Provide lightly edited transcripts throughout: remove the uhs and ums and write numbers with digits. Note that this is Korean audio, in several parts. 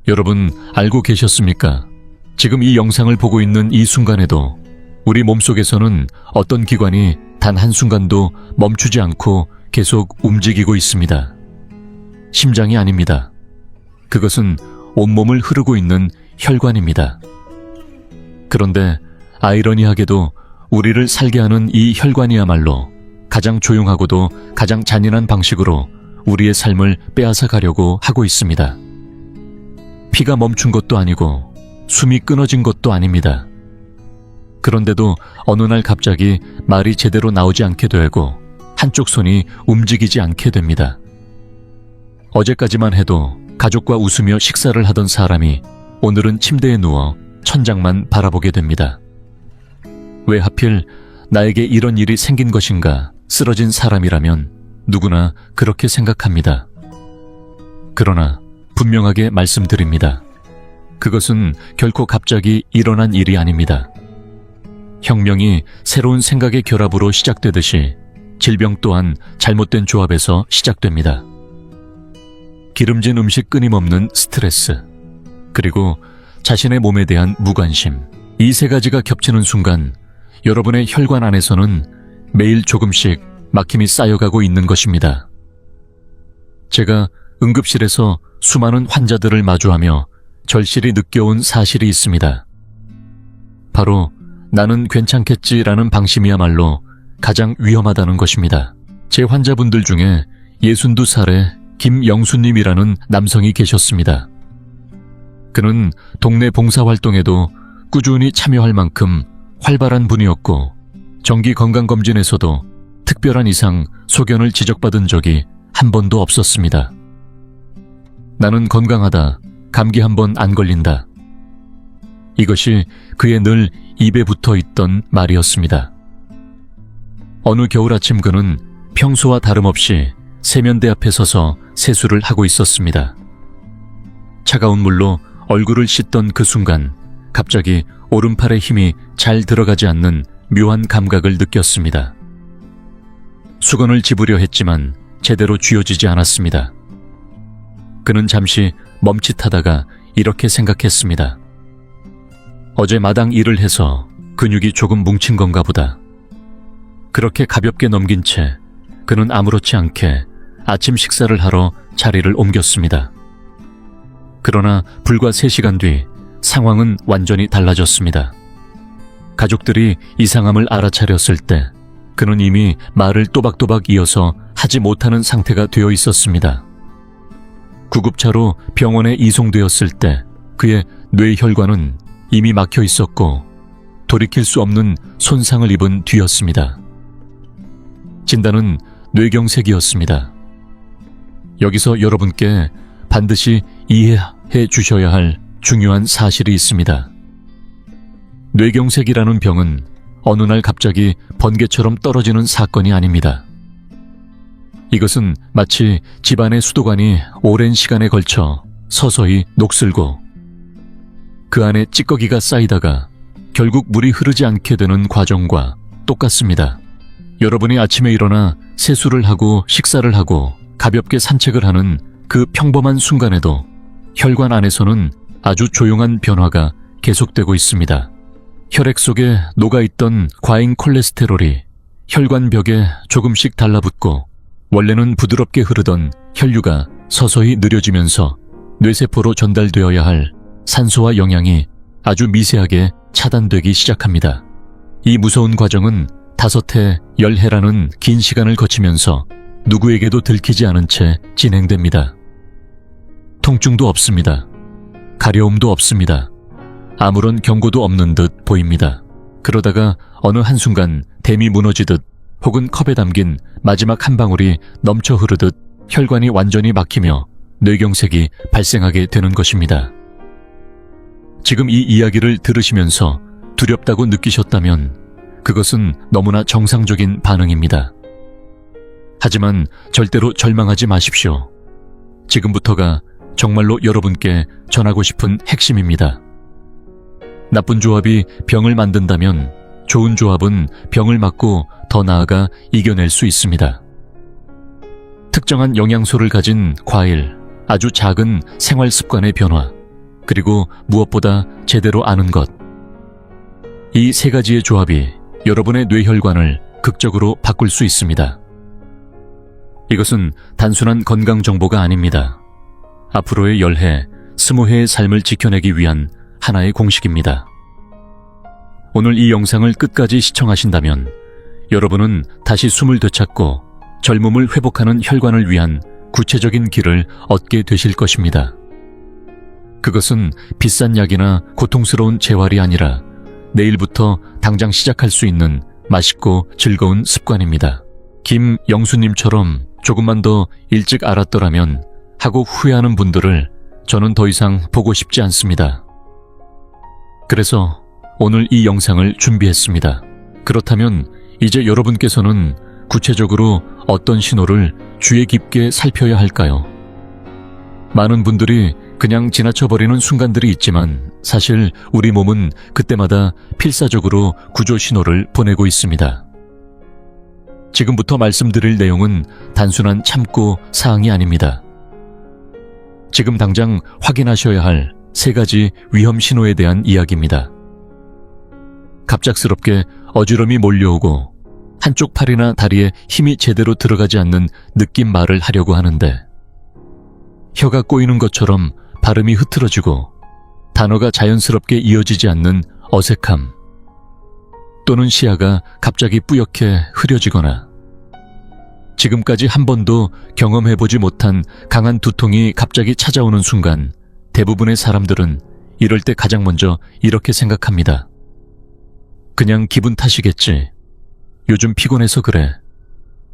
여러분 알고 계셨습니까? 지금 이 영상을 보고 있는 이 순간에도 우리 몸속에서는 어떤 기관이 단 한순간도 멈추지 않고 계속 움직이고 있습니다. 심장이 아닙니다. 그것은 온몸을 흐르고 있는 혈관입니다. 그런데 아이러니하게도 우리를 살게 하는 이 혈관이야말로 가장 조용하고도 가장 잔인한 방식으로 우리의 삶을 빼앗아 가려고 하고 있습니다. 피가 멈춘 것도 아니고 숨이 끊어진 것도 아닙니다. 그런데도 어느 날 갑자기 말이 제대로 나오지 않게 되고 한쪽 손이 움직이지 않게 됩니다. 어제까지만 해도 가족과 웃으며 식사를 하던 사람이 오늘은 침대에 누워 천장만 바라보게 됩니다. 왜 하필 나에게 이런 일이 생긴 것인가 쓰러진 사람이라면 누구나 그렇게 생각합니다. 그러나 분명하게 말씀드립니다. 그것은 결코 갑자기 일어난 일이 아닙니다. 혁명이 새로운 생각의 결합으로 시작되듯이 질병 또한 잘못된 조합에서 시작됩니다. 기름진 음식 끊임없는 스트레스, 그리고 자신의 몸에 대한 무관심, 이 세 가지가 겹치는 순간 여러분의 혈관 안에서는 매일 조금씩 막힘이 쌓여가고 있는 것입니다. 제가 응급실에서 수많은 환자들을 마주하며 절실히 느껴온 사실이 있습니다. 바로 나는 괜찮겠지라는 방심이야말로 가장 위험하다는 것입니다. 제 환자분들 중에 62살의 김영수님이라는 남성이 계셨습니다. 그는 동네 봉사활동에도 꾸준히 참여할 만큼 활발한 분이었고 정기 건강검진에서도 특별한 이상 소견을 지적받은 적이 한 번도 없었습니다. 나는 건강하다, 감기 한 번 안 걸린다. 이것이 그의 늘 입에 붙어 있던 말이었습니다. 어느 겨울 아침 그는 평소와 다름없이 세면대 앞에 서서 세수를 하고 있었습니다. 차가운 물로 얼굴을 씻던 그 순간 갑자기 오른팔에 힘이 잘 들어가지 않는 묘한 감각을 느꼈습니다. 수건을 집으려 했지만 제대로 쥐어지지 않았습니다. 그는 잠시 멈칫하다가 이렇게 생각했습니다. 어제 마당 일을 해서 근육이 조금 뭉친 건가 보다. 그렇게 가볍게 넘긴 채 그는 아무렇지 않게 아침 식사를 하러 자리를 옮겼습니다. 그러나 불과 3시간 뒤 상황은 완전히 달라졌습니다. 가족들이 이상함을 알아차렸을 때 그는 이미 말을 또박또박 이어서 하지 못하는 상태가 되어 있었습니다. 구급차로 병원에 이송되었을 때 그의 뇌혈관은 이미 막혀 있었고 돌이킬 수 없는 손상을 입은 뒤였습니다. 진단은 뇌경색이었습니다. 여기서 여러분께 반드시 이해해 주셔야 할 중요한 사실이 있습니다. 뇌경색이라는 병은 어느 날 갑자기 번개처럼 떨어지는 사건이 아닙니다. 이것은 마치 집안의 수도관이 오랜 시간에 걸쳐 서서히 녹슬고 그 안에 찌꺼기가 쌓이다가 결국 물이 흐르지 않게 되는 과정과 똑같습니다. 여러분이 아침에 일어나 세수를 하고 식사를 하고 가볍게 산책을 하는 그 평범한 순간에도 혈관 안에서는 아주 조용한 변화가 계속되고 있습니다. 혈액 속에 녹아있던 과잉 콜레스테롤이 혈관 벽에 조금씩 달라붙고 원래는 부드럽게 흐르던 혈류가 서서히 느려지면서 뇌세포로 전달되어야 할 산소와 영양이 아주 미세하게 차단되기 시작합니다. 이 무서운 과정은 5회, 10회라는 긴 시간을 거치면서 누구에게도 들키지 않은 채 진행됩니다. 통증도 없습니다. 가려움도 없습니다. 아무런 경고도 없는 듯 보입니다. 그러다가 어느 한순간 댐이 무너지듯 혹은 컵에 담긴 마지막 한 방울이 넘쳐 흐르듯 혈관이 완전히 막히며 뇌경색이 발생하게 되는 것입니다. 지금 이 이야기를 들으시면서 두렵다고 느끼셨다면 그것은 너무나 정상적인 반응입니다. 하지만 절대로 절망하지 마십시오. 지금부터가 정말로 여러분께 전하고 싶은 핵심입니다. 나쁜 조합이 병을 만든다면 좋은 조합은 병을 막고 더 나아가 이겨낼 수 있습니다. 특정한 영양소를 가진 과일, 아주 작은 생활 습관의 변화, 그리고 무엇보다 제대로 아는 것. 이 세 가지의 조합이 여러분의 뇌혈관을 극적으로 바꿀 수 있습니다. 이것은 단순한 건강 정보가 아닙니다. 앞으로의 10해, 20해의 삶을 지켜내기 위한 하나의 공식입니다. 오늘 이 영상을 끝까지 시청하신다면 여러분은 다시 숨을 되찾고 젊음을 회복하는 혈관을 위한 구체적인 길을 얻게 되실 것입니다. 그것은 비싼 약이나 고통스러운 재활이 아니라 내일부터 당장 시작할 수 있는 맛있고 즐거운 습관입니다. 김영수님처럼 조금만 더 일찍 알았더라면 하고 후회하는 분들을 저는 더 이상 보고 싶지 않습니다. 그래서 오늘 이 영상을 준비했습니다. 그렇다면 이제 여러분께서는 구체적으로 어떤 신호를 주의 깊게 살펴야 할까요? 많은 분들이 그냥 지나쳐버리는 순간들이 있지만 사실 우리 몸은 그때마다 필사적으로 구조 신호를 보내고 있습니다. 지금부터 말씀드릴 내용은 단순한 참고 사항이 아닙니다. 지금 당장 확인하셔야 할 3가지 위험 신호에 대한 이야기입니다. 갑작스럽게 어지럼이 몰려오고 한쪽 팔이나 다리에 힘이 제대로 들어가지 않는 느낌 말을 하려고 하는데 혀가 꼬이는 것처럼 발음이 흐트러지고 단어가 자연스럽게 이어지지 않는 어색함, 또는 시야가 갑자기 뿌옇게 흐려지거나 지금까지 한 번도 경험해보지 못한 강한 두통이 갑자기 찾아오는 순간 대부분의 사람들은 이럴 때 가장 먼저 이렇게 생각합니다. 그냥 기분 탓이겠지. 요즘 피곤해서 그래.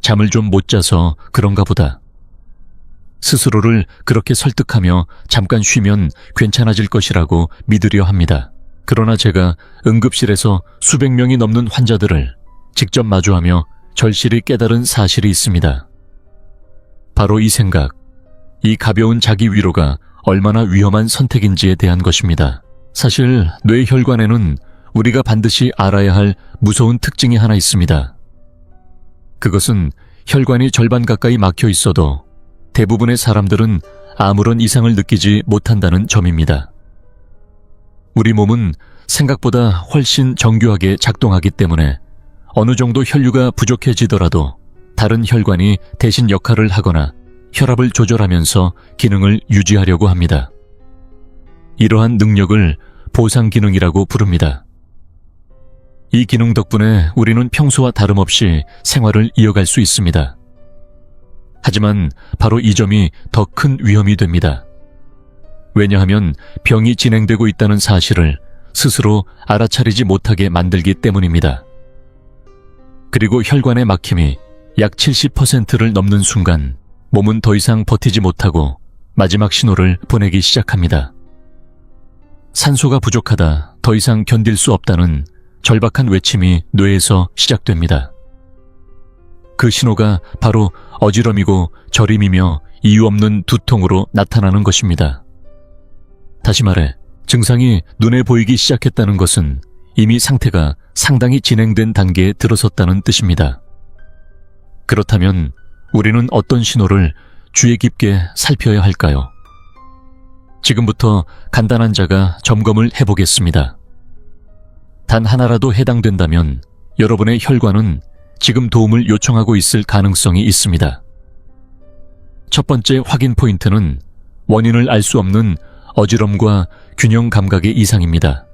잠을 좀 못 자서 그런가 보다. 스스로를 그렇게 설득하며 잠깐 쉬면 괜찮아질 것이라고 믿으려 합니다. 그러나 제가 응급실에서 수백 명이 넘는 환자들을 직접 마주하며 절실히 깨달은 사실이 있습니다. 바로 이 생각, 이 가벼운 자기 위로가 얼마나 위험한 선택인지에 대한 것입니다. 사실 뇌혈관에는 우리가 반드시 알아야 할 무서운 특징이 하나 있습니다. 그것은 혈관이 절반 가까이 막혀 있어도 대부분의 사람들은 아무런 이상을 느끼지 못한다는 점입니다. 우리 몸은 생각보다 훨씬 정교하게 작동하기 때문에 어느 정도 혈류가 부족해지더라도 다른 혈관이 대신 역할을 하거나 혈압을 조절하면서 기능을 유지하려고 합니다. 이러한 능력을 보상기능이라고 부릅니다. 이 기능 덕분에 우리는 평소와 다름없이 생활을 이어갈 수 있습니다. 하지만 바로 이 점이 더 큰 위험이 됩니다. 왜냐하면 병이 진행되고 있다는 사실을 스스로 알아차리지 못하게 만들기 때문입니다. 그리고 혈관의 막힘이 약 70%를 넘는 순간 몸은 더 이상 버티지 못하고 마지막 신호를 보내기 시작합니다. 산소가 부족하다, 더 이상 견딜 수 없다는 절박한 외침이 뇌에서 시작됩니다. 그 신호가 바로 어지럼이고 저림이며 이유 없는 두통으로 나타나는 것입니다. 다시 말해, 증상이 눈에 보이기 시작했다는 것은 이미 상태가 상당히 진행된 단계에 들어섰다는 뜻입니다. 그렇다면 우리는 어떤 신호를 주의 깊게 살펴야 할까요? 지금부터 간단한 자가 점검을 해보겠습니다. 단 하나라도 해당된다면 여러분의 혈관은 지금 도움을 요청하고 있을 가능성이 있습니다. 첫 번째 확인 포인트는 원인을 알 수 없는 어지럼과 균형 감각의 이상입니다.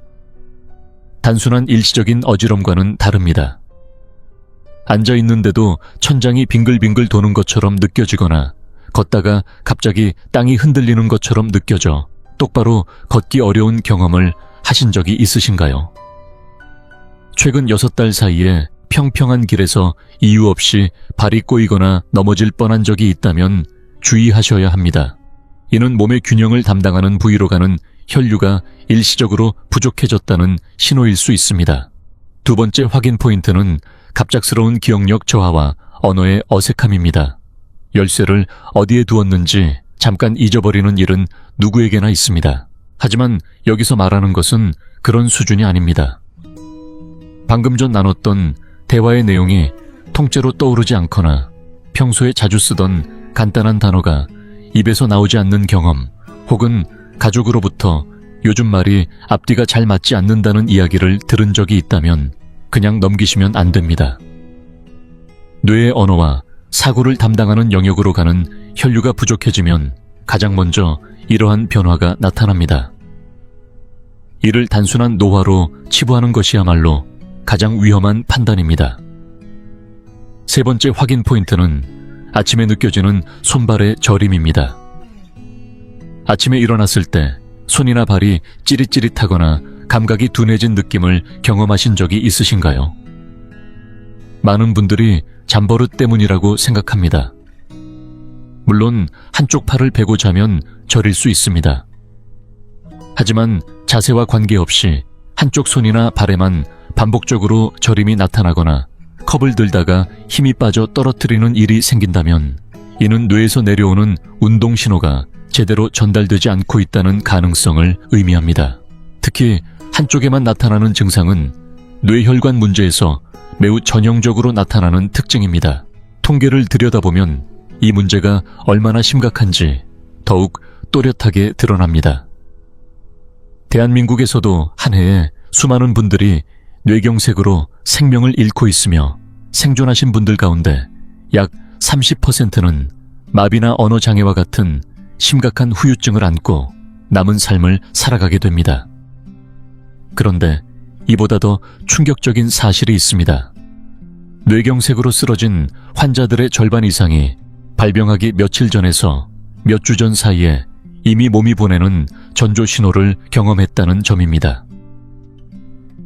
단순한 일시적인 어지럼과는 다릅니다. 앉아있는데도 천장이 빙글빙글 도는 것처럼 느껴지거나 걷다가 갑자기 땅이 흔들리는 것처럼 느껴져 똑바로 걷기 어려운 경험을 하신 적이 있으신가요? 최근 6달 사이에 평평한 길에서 이유 없이 발이 꼬이거나 넘어질 뻔한 적이 있다면 주의하셔야 합니다. 이는 몸의 균형을 담당하는 부위로 가는 혈류가 일시적으로 부족해졌다는 신호일 수 있습니다. 두 번째 확인 포인트는 갑작스러운 기억력 저하와 언어의 어색함입니다. 열쇠를 어디에 두었는지 잠깐 잊어버리는 일은 누구에게나 있습니다. 하지만 여기서 말하는 것은 그런 수준이 아닙니다. 방금 전 나눴던 대화의 내용이 통째로 떠오르지 않거나 평소에 자주 쓰던 간단한 단어가 입에서 나오지 않는 경험, 혹은 가족으로부터 요즘 말이 앞뒤가 잘 맞지 않는다는 이야기를 들은 적이 있다면 그냥 넘기시면 안 됩니다. 뇌의 언어와 사고를 담당하는 영역으로 가는 혈류가 부족해지면 가장 먼저 이러한 변화가 나타납니다. 이를 단순한 노화로 치부하는 것이야말로 가장 위험한 판단입니다. 세 번째 확인 포인트는 아침에 느껴지는 손발의 저림입니다. 아침에 일어났을 때 손이나 발이 찌릿찌릿하거나 감각이 둔해진 느낌을 경험하신 적이 있으신가요? 많은 분들이 잠버릇 때문이라고 생각합니다. 물론 한쪽 팔을 베고 자면 저릴 수 있습니다. 하지만 자세와 관계없이 한쪽 손이나 발에만 반복적으로 저림이 나타나거나 컵을 들다가 힘이 빠져 떨어뜨리는 일이 생긴다면 이는 뇌에서 내려오는 운동 신호가 제대로 전달되지 않고 있다는 가능성을 의미합니다. 특히 한쪽에만 나타나는 증상은 뇌혈관 문제에서 매우 전형적으로 나타나는 특징입니다. 통계를 들여다보면 이 문제가 얼마나 심각한지 더욱 또렷하게 드러납니다. 대한민국에서도 한 해에 수많은 분들이 뇌경색으로 생명을 잃고 있으며 생존하신 분들 가운데 약 30%는 마비나 언어장애와 같은 심각한 후유증을 안고 남은 삶을 살아가게 됩니다. 그런데 이보다 더 충격적인 사실이 있습니다. 뇌경색으로 쓰러진 환자들의 절반 이상이 발병하기 며칠 전에서 몇 주 전 사이에 이미 몸이 보내는 전조 신호를 경험했다는 점입니다.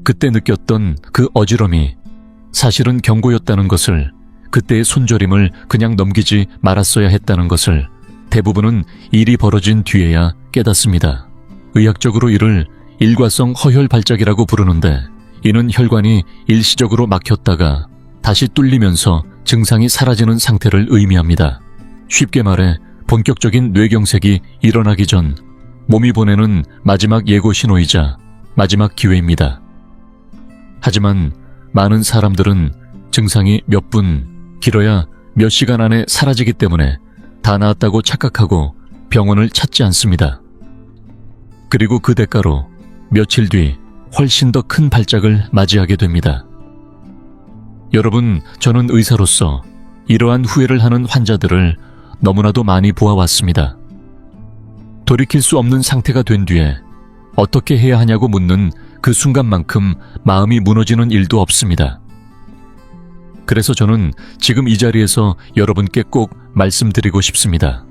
그때 느꼈던 그 어지럼이 사실은 경고였다는 것을, 그때의 손저림을 그냥 넘기지 말았어야 했다는 것을 대부분은 일이 벌어진 뒤에야 깨닫습니다. 의학적으로 이를 일과성 허혈 발작이라고 부르는데, 이는 혈관이 일시적으로 막혔다가 다시 뚫리면서 증상이 사라지는 상태를 의미합니다. 쉽게 말해 본격적인 뇌경색이 일어나기 전 몸이 보내는 마지막 예고 신호이자 마지막 기회입니다. 하지만 많은 사람들은 증상이 몇 분, 길어야 몇 시간 안에 사라지기 때문에 다 나았다고 착각하고 병원을 찾지 않습니다. 그리고 그 대가로 며칠 뒤 훨씬 더 큰 발작을 맞이하게 됩니다. 여러분, 저는 의사로서 이러한 후회를 하는 환자들을 너무나도 많이 보아왔습니다. 돌이킬 수 없는 상태가 된 뒤에 어떻게 해야 하냐고 묻는 그 순간만큼 마음이 무너지는 일도 없습니다. 그래서 저는 지금 이 자리에서 여러분께 꼭 말씀드리고 싶습니다.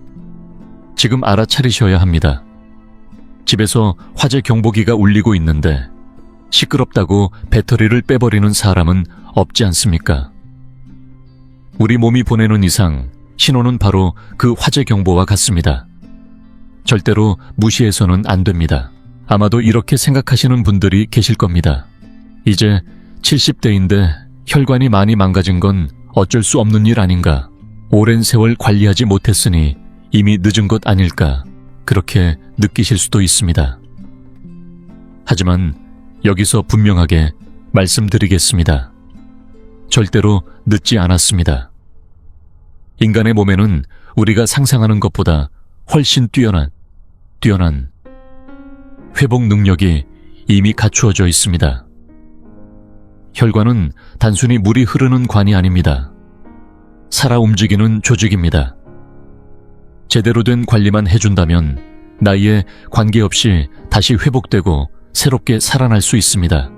지금 알아차리셔야 합니다. 집에서 화재 경보기가 울리고 있는데 시끄럽다고 배터리를 빼버리는 사람은 없지 않습니까? 우리 몸이 보내는 이상 신호는 바로 그 화재 경보와 같습니다. 절대로 무시해서는 안 됩니다. 아마도 이렇게 생각하시는 분들이 계실 겁니다. 이제 70대인데 혈관이 많이 망가진 건 어쩔 수 없는 일 아닌가? 오랜 세월 관리하지 못했으니 이미 늦은 것 아닐까? 그렇게 느끼실 수도 있습니다. 하지만 여기서 분명하게 말씀드리겠습니다. 절대로 늦지 않았습니다. 인간의 몸에는 우리가 상상하는 것보다 훨씬 뛰어난 회복 능력이 이미 갖추어져 있습니다. 혈관은 단순히 물이 흐르는 관이 아닙니다. 살아 움직이는 조직입니다. 제대로 된 관리만 해준다면 나이에 관계없이 다시 회복되고 새롭게 살아날 수 있습니다.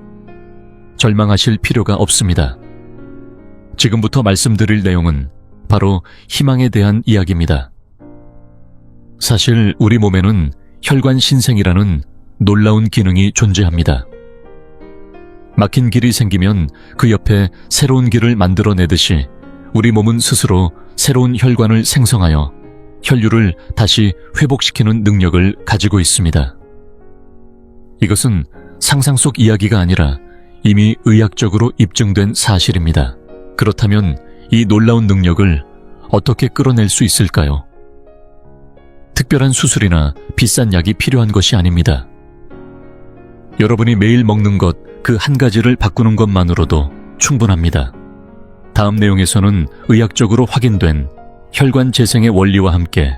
절망하실 필요가 없습니다. 지금부터 말씀드릴 내용은 바로 희망에 대한 이야기입니다. 사실 우리 몸에는 혈관 신생이라는 놀라운 기능이 존재합니다. 막힌 길이 생기면 그 옆에 새로운 길을 만들어내듯이 우리 몸은 스스로 새로운 혈관을 생성하여 혈류를 다시 회복시키는 능력을 가지고 있습니다. 이것은 상상 속 이야기가 아니라 이미 의학적으로 입증된 사실입니다. 그렇다면 이 놀라운 능력을 어떻게 끌어낼 수 있을까요? 특별한 수술이나 비싼 약이 필요한 것이 아닙니다. 여러분이 매일 먹는 것 그 한 가지를 바꾸는 것만으로도 충분합니다. 다음 내용에서는 의학적으로 확인된 혈관 재생의 원리와 함께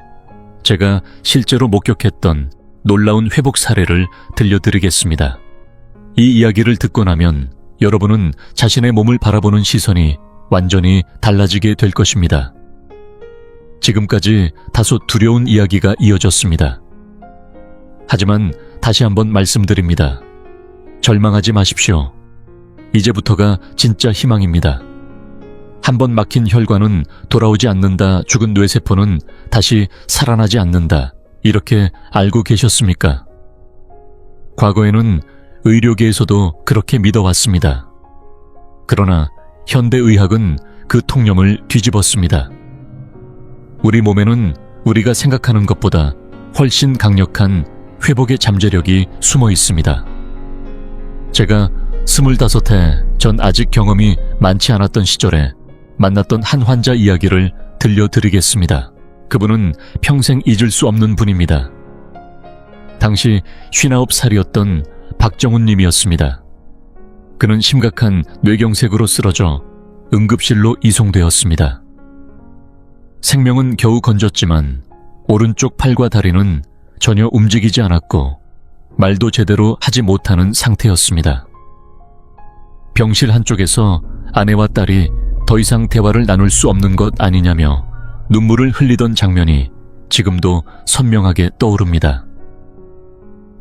제가 실제로 목격했던 놀라운 회복 사례를 들려드리겠습니다. 이 이야기를 듣고 나면 여러분은 자신의 몸을 바라보는 시선이 완전히 달라지게 될 것입니다. 지금까지 다소 두려운 이야기가 이어졌습니다. 하지만 다시 한번 말씀드립니다. 절망하지 마십시오. 이제부터가 진짜 희망입니다. 한번 막힌 혈관은 돌아오지 않는다. 죽은 뇌세포는 다시 살아나지 않는다. 이렇게 알고 계셨습니까? 과거에는 의료계에서도 그렇게 믿어왔습니다. 그러나 현대의학은 그 통념을 뒤집었습니다. 우리 몸에는 우리가 생각하는 것보다 훨씬 강력한 회복의 잠재력이 숨어 있습니다. 제가 25해 전 아직 경험이 많지 않았던 시절에 만났던 한 환자 이야기를 들려드리겠습니다. 그분은 평생 잊을 수 없는 분입니다. 당시 59살이었던 박정훈 님이었습니다. 그는 심각한 뇌경색으로 쓰러져 응급실로 이송되었습니다. 생명은 겨우 건졌지만 오른쪽 팔과 다리는 전혀 움직이지 않았고 말도 제대로 하지 못하는 상태였습니다. 병실 한쪽에서 아내와 딸이 더 이상 대화를 나눌 수 없는 것 아니냐며 눈물을 흘리던 장면이 지금도 선명하게 떠오릅니다.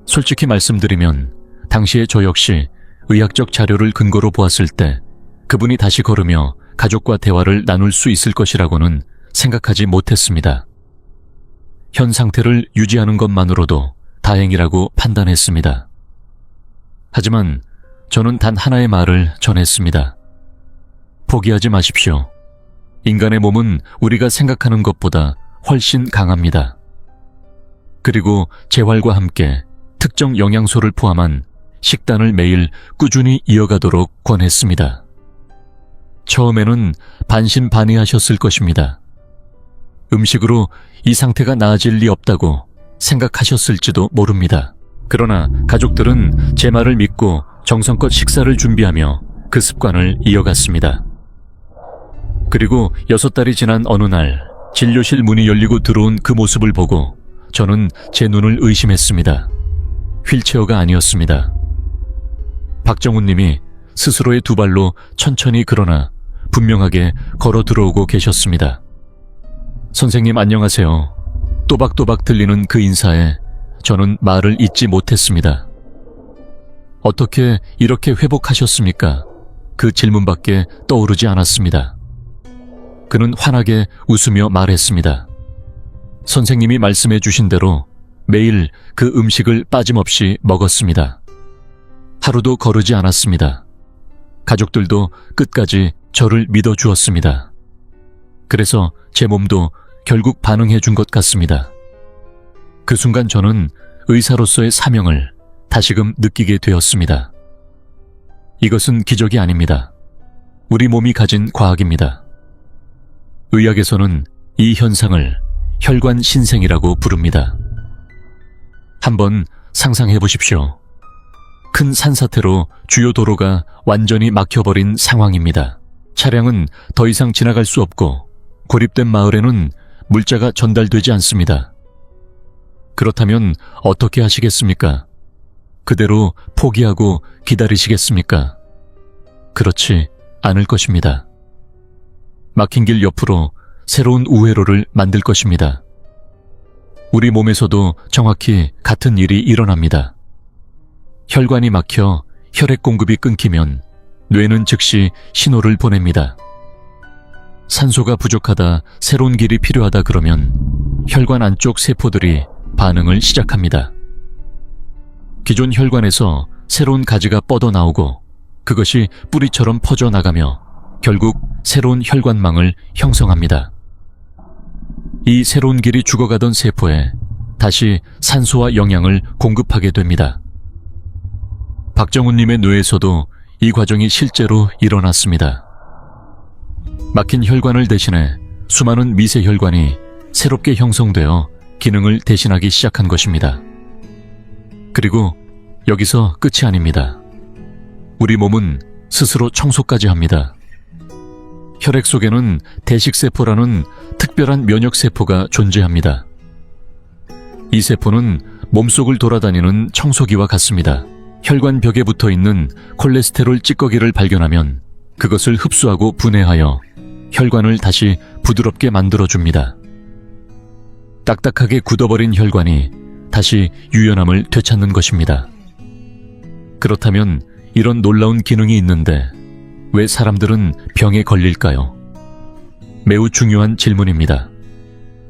솔직히 말씀드리면 당시에 저 역시 의학적 자료를 근거로 보았을 때 그분이 다시 걸으며 가족과 대화를 나눌 수 있을 것이라고는 생각하지 못했습니다. 현 상태를 유지하는 것만으로도 다행이라고 판단했습니다. 하지만 저는 단 하나의 말을 전했습니다. 포기하지 마십시오. 인간의 몸은 우리가 생각하는 것보다 훨씬 강합니다. 그리고 재활과 함께 특정 영양소를 포함한 식단을 매일 꾸준히 이어가도록 권했습니다. 처음에는 반신반의하셨을 것입니다. 음식으로 이 상태가 나아질 리 없다고 생각하셨을지도 모릅니다. 그러나 가족들은 제 말을 믿고 정성껏 식사를 준비하며 그 습관을 이어갔습니다. 그리고 6달이 지난 어느 날 진료실 문이 열리고 들어온 그 모습을 보고 저는 제 눈을 의심했습니다. 휠체어가 아니었습니다. 박정훈 님이 스스로의 두 발로 천천히 그러나 분명하게 걸어 들어오고 계셨습니다. 선생님 안녕하세요. 또박또박 들리는 그 인사에 저는 말을 잇지 못했습니다. 어떻게 이렇게 회복하셨습니까? 그 질문밖에 떠오르지 않았습니다. 그는 환하게 웃으며 말했습니다. 선생님이 말씀해 주신 대로 매일 그 음식을 빠짐없이 먹었습니다. 하루도 거르지 않았습니다. 가족들도 끝까지 저를 믿어주었습니다. 그래서 제 몸도 결국 반응해 준 것 같습니다. 그 순간 저는 의사로서의 사명을 다시금 느끼게 되었습니다. 이것은 기적이 아닙니다. 우리 몸이 가진 과학입니다. 의학에서는 이 현상을 혈관 신생이라고 부릅니다. 한번 상상해 보십시오. 큰 산사태로 주요 도로가 완전히 막혀버린 상황입니다. 차량은 더 이상 지나갈 수 없고 고립된 마을에는 물자가 전달되지 않습니다. 그렇다면 어떻게 하시겠습니까? 그대로 포기하고 기다리시겠습니까? 그렇지 않을 것입니다. 막힌 길 옆으로 새로운 우회로를 만들 것입니다. 우리 몸에서도 정확히 같은 일이 일어납니다. 혈관이 막혀 혈액 공급이 끊기면 뇌는 즉시 신호를 보냅니다. 산소가 부족하다, 새로운 길이 필요하다 그러면 혈관 안쪽 세포들이 반응을 시작합니다. 기존 혈관에서 새로운 가지가 뻗어나오고 그것이 뿌리처럼 퍼져나가며 결국 새로운 혈관망을 형성합니다. 이 새로운 길이 죽어가던 세포에 다시 산소와 영양을 공급하게 됩니다. 박정훈님의 뇌에서도 이 과정이 실제로 일어났습니다. 막힌 혈관을 대신해 수많은 미세 혈관이 새롭게 형성되어 기능을 대신하기 시작한 것입니다. 그리고 여기서 끝이 아닙니다. 우리 몸은 스스로 청소까지 합니다. 혈액 속에는 대식세포라는 특별한 면역세포가 존재합니다. 이 세포는 몸속을 돌아다니는 청소기와 같습니다. 혈관 벽에 붙어 있는 콜레스테롤 찌꺼기를 발견하면 그것을 흡수하고 분해하여 혈관을 다시 부드럽게 만들어줍니다. 딱딱하게 굳어버린 혈관이 다시 유연함을 되찾는 것입니다. 그렇다면 이런 놀라운 기능이 있는데 왜 사람들은 병에 걸릴까요? 매우 중요한 질문입니다.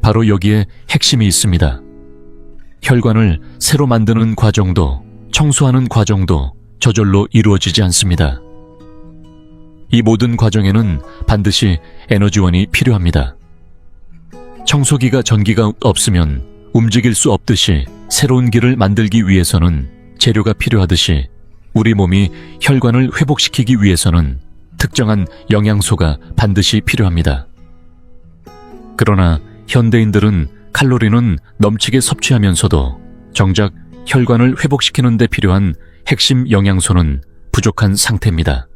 바로 여기에 핵심이 있습니다. 혈관을 새로 만드는 과정도 청소하는 과정도 저절로 이루어지지 않습니다. 이 모든 과정에는 반드시 에너지원이 필요합니다. 청소기가 전기가 없으면 움직일 수 없듯이 새로운 길을 만들기 위해서는 재료가 필요하듯이 우리 몸이 혈관을 회복시키기 위해서는 특정한 영양소가 반드시 필요합니다. 그러나 현대인들은 칼로리는 넘치게 섭취하면서도 정작 혈관을 회복시키는 데 필요한 핵심 영양소는 부족한 상태입니다.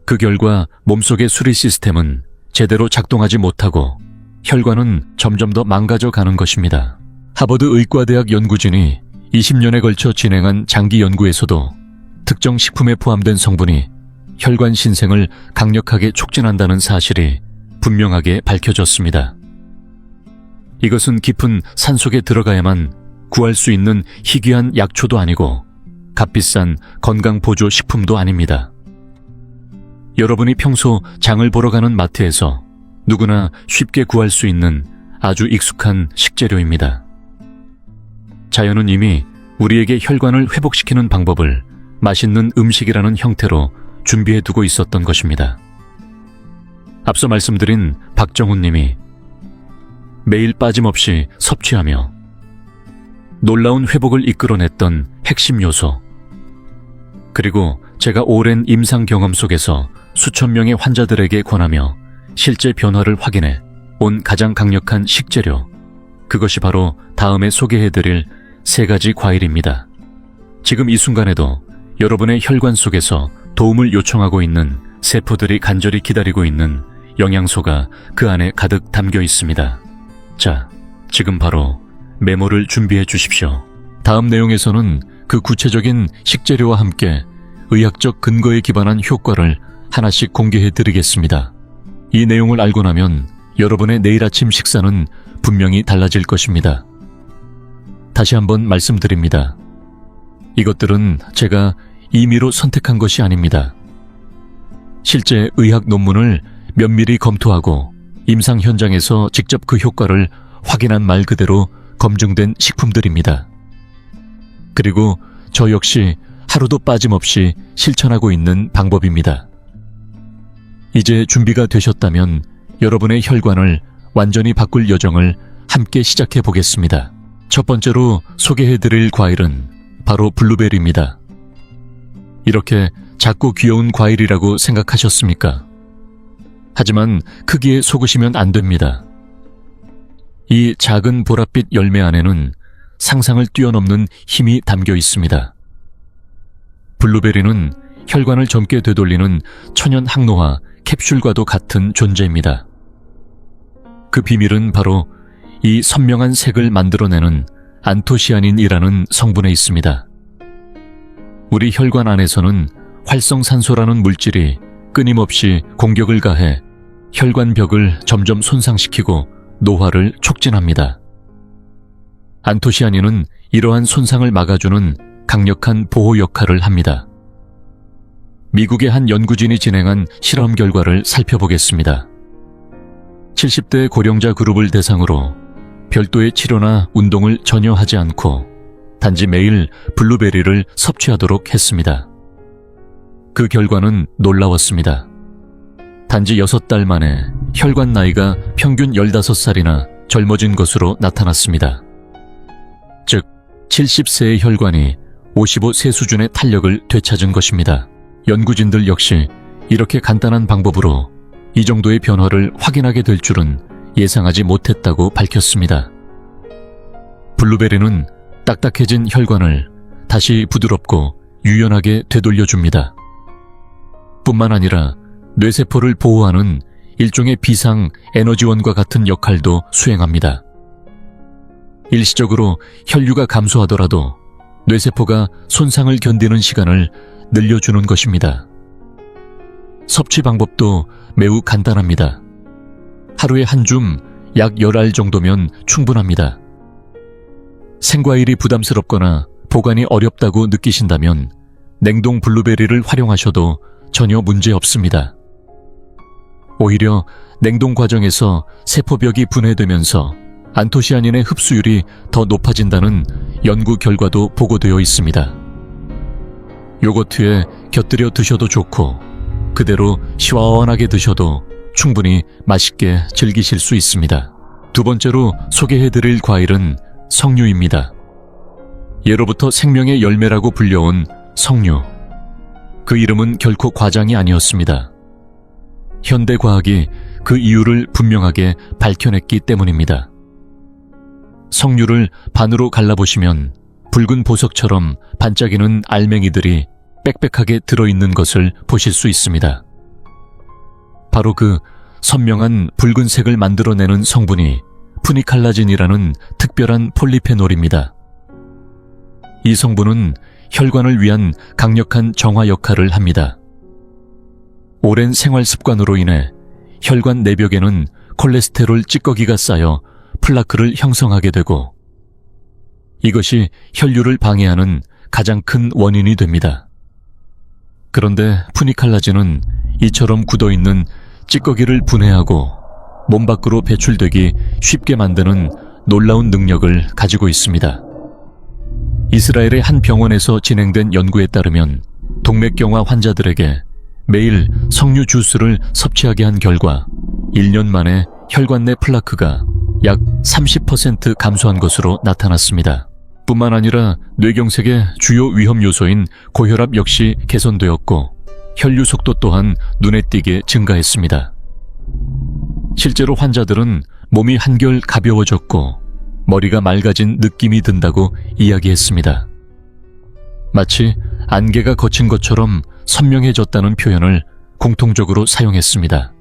그 결과 몸속의 수리 시스템은 제대로 작동하지 못하고 혈관은 점점 더 망가져 가는 것입니다. 하버드 의과대학 연구진이 20년에 걸쳐 진행한 장기 연구에서도 특정 식품에 포함된 성분이 혈관 신생을 강력하게 촉진한다는 사실이 분명하게 밝혀졌습니다. 이것은 깊은 산속에 들어가야만 구할 수 있는 희귀한 약초도 아니고 값비싼 건강보조 식품도 아닙니다. 여러분이 평소 장을 보러 가는 마트에서 누구나 쉽게 구할 수 있는 아주 익숙한 식재료입니다. 자연은 이미 우리에게 혈관을 회복시키는 방법을 맛있는 음식이라는 형태로 준비해두고 있었던 것입니다. 앞서 말씀드린 박정훈 님이 매일 빠짐없이 섭취하며 놀라운 회복을 이끌어냈던 핵심 요소, 그리고 제가 오랜 임상 경험 속에서 수천 명의 환자들에게 권하며 실제 변화를 확인해 온 가장 강력한 식재료, 그것이 바로 다음에 소개해드릴 3가지 과일입니다. 지금 이 순간에도 여러분의 혈관 속에서 도움을 요청하고 있는 세포들이 간절히 기다리고 있는 영양소가 그 안에 가득 담겨 있습니다. 자, 지금 바로 메모를 준비해 주십시오. 다음 내용에서는 그 구체적인 식재료와 함께 의학적 근거에 기반한 효과를 하나씩 공개해 드리겠습니다. 이 내용을 알고 나면 여러분의 내일 아침 식사는 분명히 달라질 것입니다. 다시 한번 말씀드립니다. 이것들은 제가 임의로 선택한 것이 아닙니다. 실제 의학 논문을 면밀히 검토하고 임상 현장에서 직접 그 효과를 확인한 말 그대로 검증된 식품들입니다. 그리고 저 역시 하루도 빠짐없이 실천하고 있는 방법입니다. 이제 준비가 되셨다면 여러분의 혈관을 완전히 바꿀 여정을 함께 시작해 보겠습니다. 첫 번째로 소개해드릴 과일은 바로 블루베리입니다. 이렇게 작고 귀여운 과일이라고 생각하셨습니까? 하지만 크기에 속으시면 안 됩니다. 이 작은 보랏빛 열매 안에는 상상을 뛰어넘는 힘이 담겨 있습니다. 블루베리는 혈관을 젊게 되돌리는 천연 항노화 캡슐과도 같은 존재입니다. 그 비밀은 바로 이 선명한 색을 만들어내는 안토시아닌이라는 성분에 있습니다. 우리 혈관 안에서는 활성산소라는 물질이 끊임없이 공격을 가해 혈관 벽을 점점 손상시키고 노화를 촉진합니다. 안토시아닌은 이러한 손상을 막아주는 강력한 보호 역할을 합니다. 미국의 한 연구진이 진행한 실험 결과를 살펴보겠습니다. 70대 고령자 그룹을 대상으로 별도의 치료나 운동을 전혀 하지 않고 단지 매일 블루베리를 섭취하도록 했습니다. 그 결과는 놀라웠습니다. 단지 6달 만에 혈관 나이가 평균 15살이나 젊어진 것으로 나타났습니다. 즉, 70세의 혈관이 55세 수준의 탄력을 되찾은 것입니다. 연구진들 역시 이렇게 간단한 방법으로 이 정도의 변화를 확인하게 될 줄은 예상하지 못했다고 밝혔습니다. 블루베리는 딱딱해진 혈관을 다시 부드럽고 유연하게 되돌려줍니다. 뿐만 아니라 뇌세포를 보호하는 일종의 비상 에너지원과 같은 역할도 수행합니다. 일시적으로 혈류가 감소하더라도 뇌세포가 손상을 견디는 시간을 늘려주는 것입니다. 섭취 방법도 매우 간단합니다. 하루에 한 줌 약 10알 정도면 충분합니다. 생과일이 부담스럽거나 보관이 어렵다고 느끼신다면 냉동 블루베리를 활용하셔도 전혀 문제 없습니다. 오히려 냉동 과정에서 세포벽이 분해되면서 안토시아닌의 흡수율이 더 높아진다는 연구 결과도 보고되어 있습니다. 요거트에 곁들여 드셔도 좋고 그대로 시원하게 드셔도 충분히 맛있게 즐기실 수 있습니다. 두 번째로 소개해드릴 과일은 석류입니다. 예로부터 생명의 열매라고 불려온 석류. 그 이름은 결코 과장이 아니었습니다. 현대 과학이 그 이유를 분명하게 밝혀냈기 때문입니다. 석류를 반으로 갈라보시면 붉은 보석처럼 반짝이는 알맹이들이 빽빽하게 들어있는 것을 보실 수 있습니다. 바로 그 선명한 붉은색을 만들어내는 성분이 푸니칼라진이라는 특별한 폴리페놀입니다. 이 성분은 혈관을 위한 강력한 정화 역할을 합니다. 오랜 생활 습관으로 인해 혈관 내벽에는 콜레스테롤 찌꺼기가 쌓여 플라크를 형성하게 되고 이것이 혈류를 방해하는 가장 큰 원인이 됩니다. 그런데 푸니칼라진은 이처럼 굳어있는 찌꺼기를 분해하고 몸 밖으로 배출되기 쉽게 만드는 놀라운 능력을 가지고 있습니다. 이스라엘의 한 병원에서 진행된 연구에 따르면 동맥경화 환자들에게 매일 석류 주스를 섭취하게 한 결과 1년 만에 혈관 내 플라크가 약 30% 감소한 것으로 나타났습니다. 뿐만 아니라 뇌경색의 주요 위험 요소인 고혈압 역시 개선되었고 혈류 속도 또한 눈에 띄게 증가했습니다. 실제로 환자들은 몸이 한결 가벼워졌고 머리가 맑아진 느낌이 든다고 이야기했습니다. 마치 안개가 걷힌 것처럼 선명해졌다는 표현을 공통적으로 사용했습니다.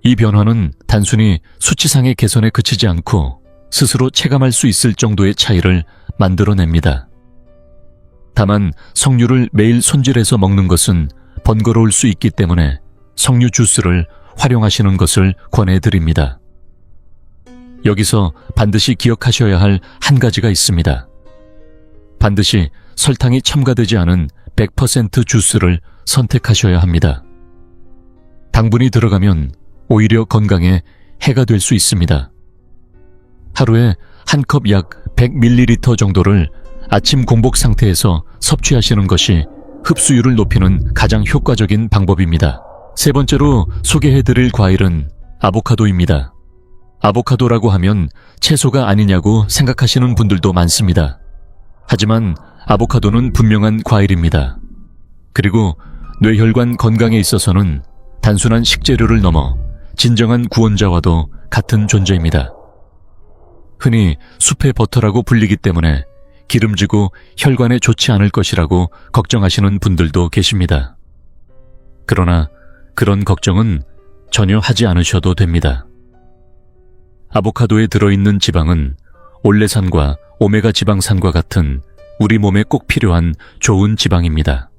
이 변화는 단순히 수치상의 개선에 그치지 않고 스스로 체감할 수 있을 정도의 차이를 만들어냅니다. 다만 석류를 매일 손질해서 먹는 것은 번거로울 수 있기 때문에 석류 주스를 활용하시는 것을 권해드립니다. 여기서 반드시 기억하셔야 할 한 가지가 있습니다. 반드시 설탕이 첨가되지 않은 100% 주스를 선택하셔야 합니다. 당분이 들어가면 오히려 건강에 해가 될 수 있습니다. 하루에 한 컵 약 100ml 정도를 아침 공복 상태에서 섭취하시는 것이 흡수율을 높이는 가장 효과적인 방법입니다. 세 번째로 소개해드릴 과일은 아보카도입니다. 아보카도라고 하면 채소가 아니냐고 생각하시는 분들도 많습니다. 하지만 아보카도는 분명한 과일입니다. 그리고 뇌혈관 건강에 있어서는 단순한 식재료를 넘어 진정한 구원자와도 같은 존재입니다. 흔히 숲의 버터라고 불리기 때문에 기름지고 혈관에 좋지 않을 것이라고 걱정하시는 분들도 계십니다. 그러나 그런 걱정은 전혀 하지 않으셔도 됩니다. 아보카도에 들어있는 지방은 올레산과 오메가 지방산과 같은 우리 몸에 꼭 필요한 좋은 지방입니다.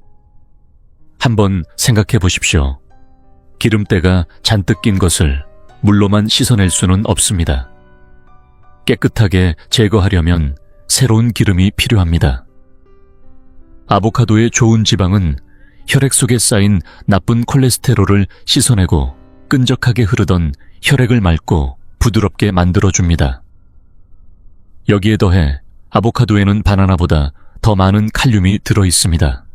한번 생각해 보십시오. 기름때가 잔뜩 낀 것을 물로만 씻어낼 수는 없습니다. 깨끗하게 제거하려면 새로운 기름이 필요합니다. 아보카도의 좋은 지방은 혈액 속에 쌓인 나쁜 콜레스테롤을 씻어내고 끈적하게 흐르던 혈액을 맑고 부드럽게 만들어줍니다. 여기에 더해 아보카도에는 바나나보다 더 많은 칼륨이 들어있습니다.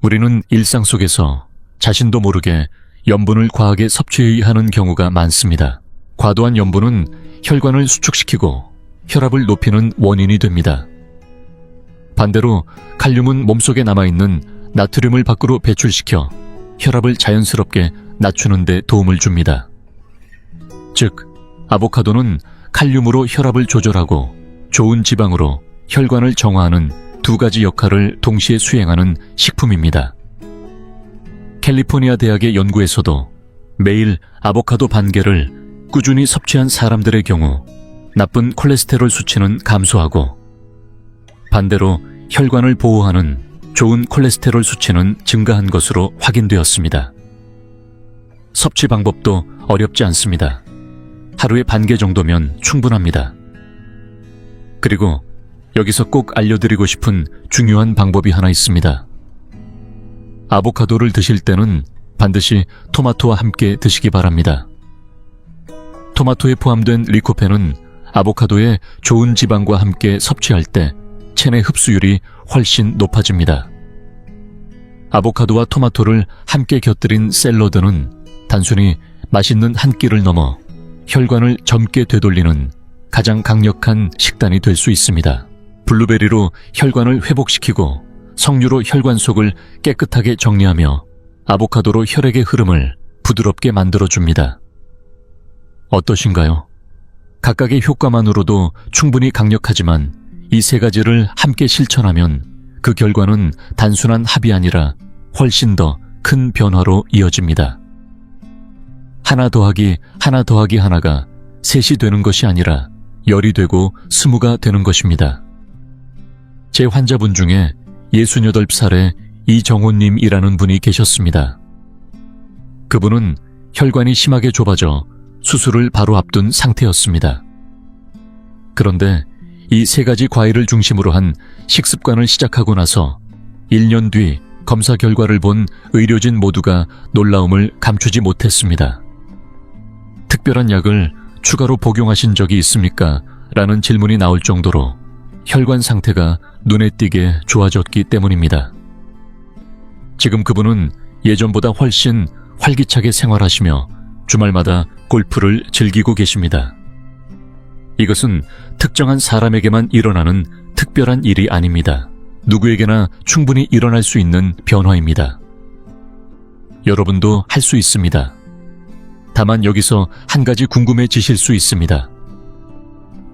우리는 일상 속에서 자신도 모르게 염분을 과하게 섭취해야 하는 경우가 많습니다. 과도한 염분은 혈관을 수축시키고 혈압을 높이는 원인이 됩니다. 반대로 칼륨은 몸속에 남아있는 나트륨을 밖으로 배출시켜 혈압을 자연스럽게 낮추는 데 도움을 줍니다. 즉, 아보카도는 칼륨으로 혈압을 조절하고 좋은 지방으로 혈관을 정화하는 두 가지 역할을 동시에 수행하는 식품입니다. 캘리포니아 대학의 연구에서도 매일 아보카도 반 개를 꾸준히 섭취한 사람들의 경우 나쁜 콜레스테롤 수치는 감소하고 반대로 혈관을 보호하는 좋은 콜레스테롤 수치는 증가한 것으로 확인되었습니다. 섭취 방법도 어렵지 않습니다. 하루에 반 개 정도면 충분합니다. 그리고 여기서 꼭 알려드리고 싶은 중요한 방법이 하나 있습니다. 아보카도를 드실 때는 반드시 토마토와 함께 드시기 바랍니다. 토마토에 포함된 리코펜은 아보카도의 좋은 지방과 함께 섭취할 때 체내 흡수율이 훨씬 높아집니다. 아보카도와 토마토를 함께 곁들인 샐러드는 단순히 맛있는 한 끼를 넘어 혈관을 젊게 되돌리는 가장 강력한 식단이 될 수 있습니다. 블루베리로 혈관을 회복시키고 석류로 혈관 속을 깨끗하게 정리하며 아보카도로 혈액의 흐름을 부드럽게 만들어줍니다. 어떠신가요? 각각의 효과만으로도 충분히 강력하지만 이 세 가지를 함께 실천하면 그 결과는 단순한 합이 아니라 훨씬 더 큰 변화로 이어집니다. 하나 더하기 하나가 셋이 되는 것이 아니라 10이 되고 20가 되는 것입니다. 제 환자분 중에 68살의 이정호님이라는 분이 계셨습니다. 그분은 혈관이 심하게 좁아져 수술을 바로 앞둔 상태였습니다. 그런데 이 세 가지 과일을 중심으로 한 식습관을 시작하고 나서 1년 뒤 검사 결과를 본 의료진 모두가 놀라움을 감추지 못했습니다. 특별한 약을 추가로 복용하신 적이 있습니까? 라는 질문이 나올 정도로 혈관 상태가 눈에 띄게 좋아졌기 때문입니다. 지금 그분은 예전보다 훨씬 활기차게 생활하시며 주말마다 골프를 즐기고 계십니다. 이것은 특정한 사람에게만 일어나는 특별한 일이 아닙니다. 누구에게나 충분히 일어날 수 있는 변화입니다. 여러분도 할 수 있습니다. 다만 여기서 한 가지 궁금해지실 수 있습니다.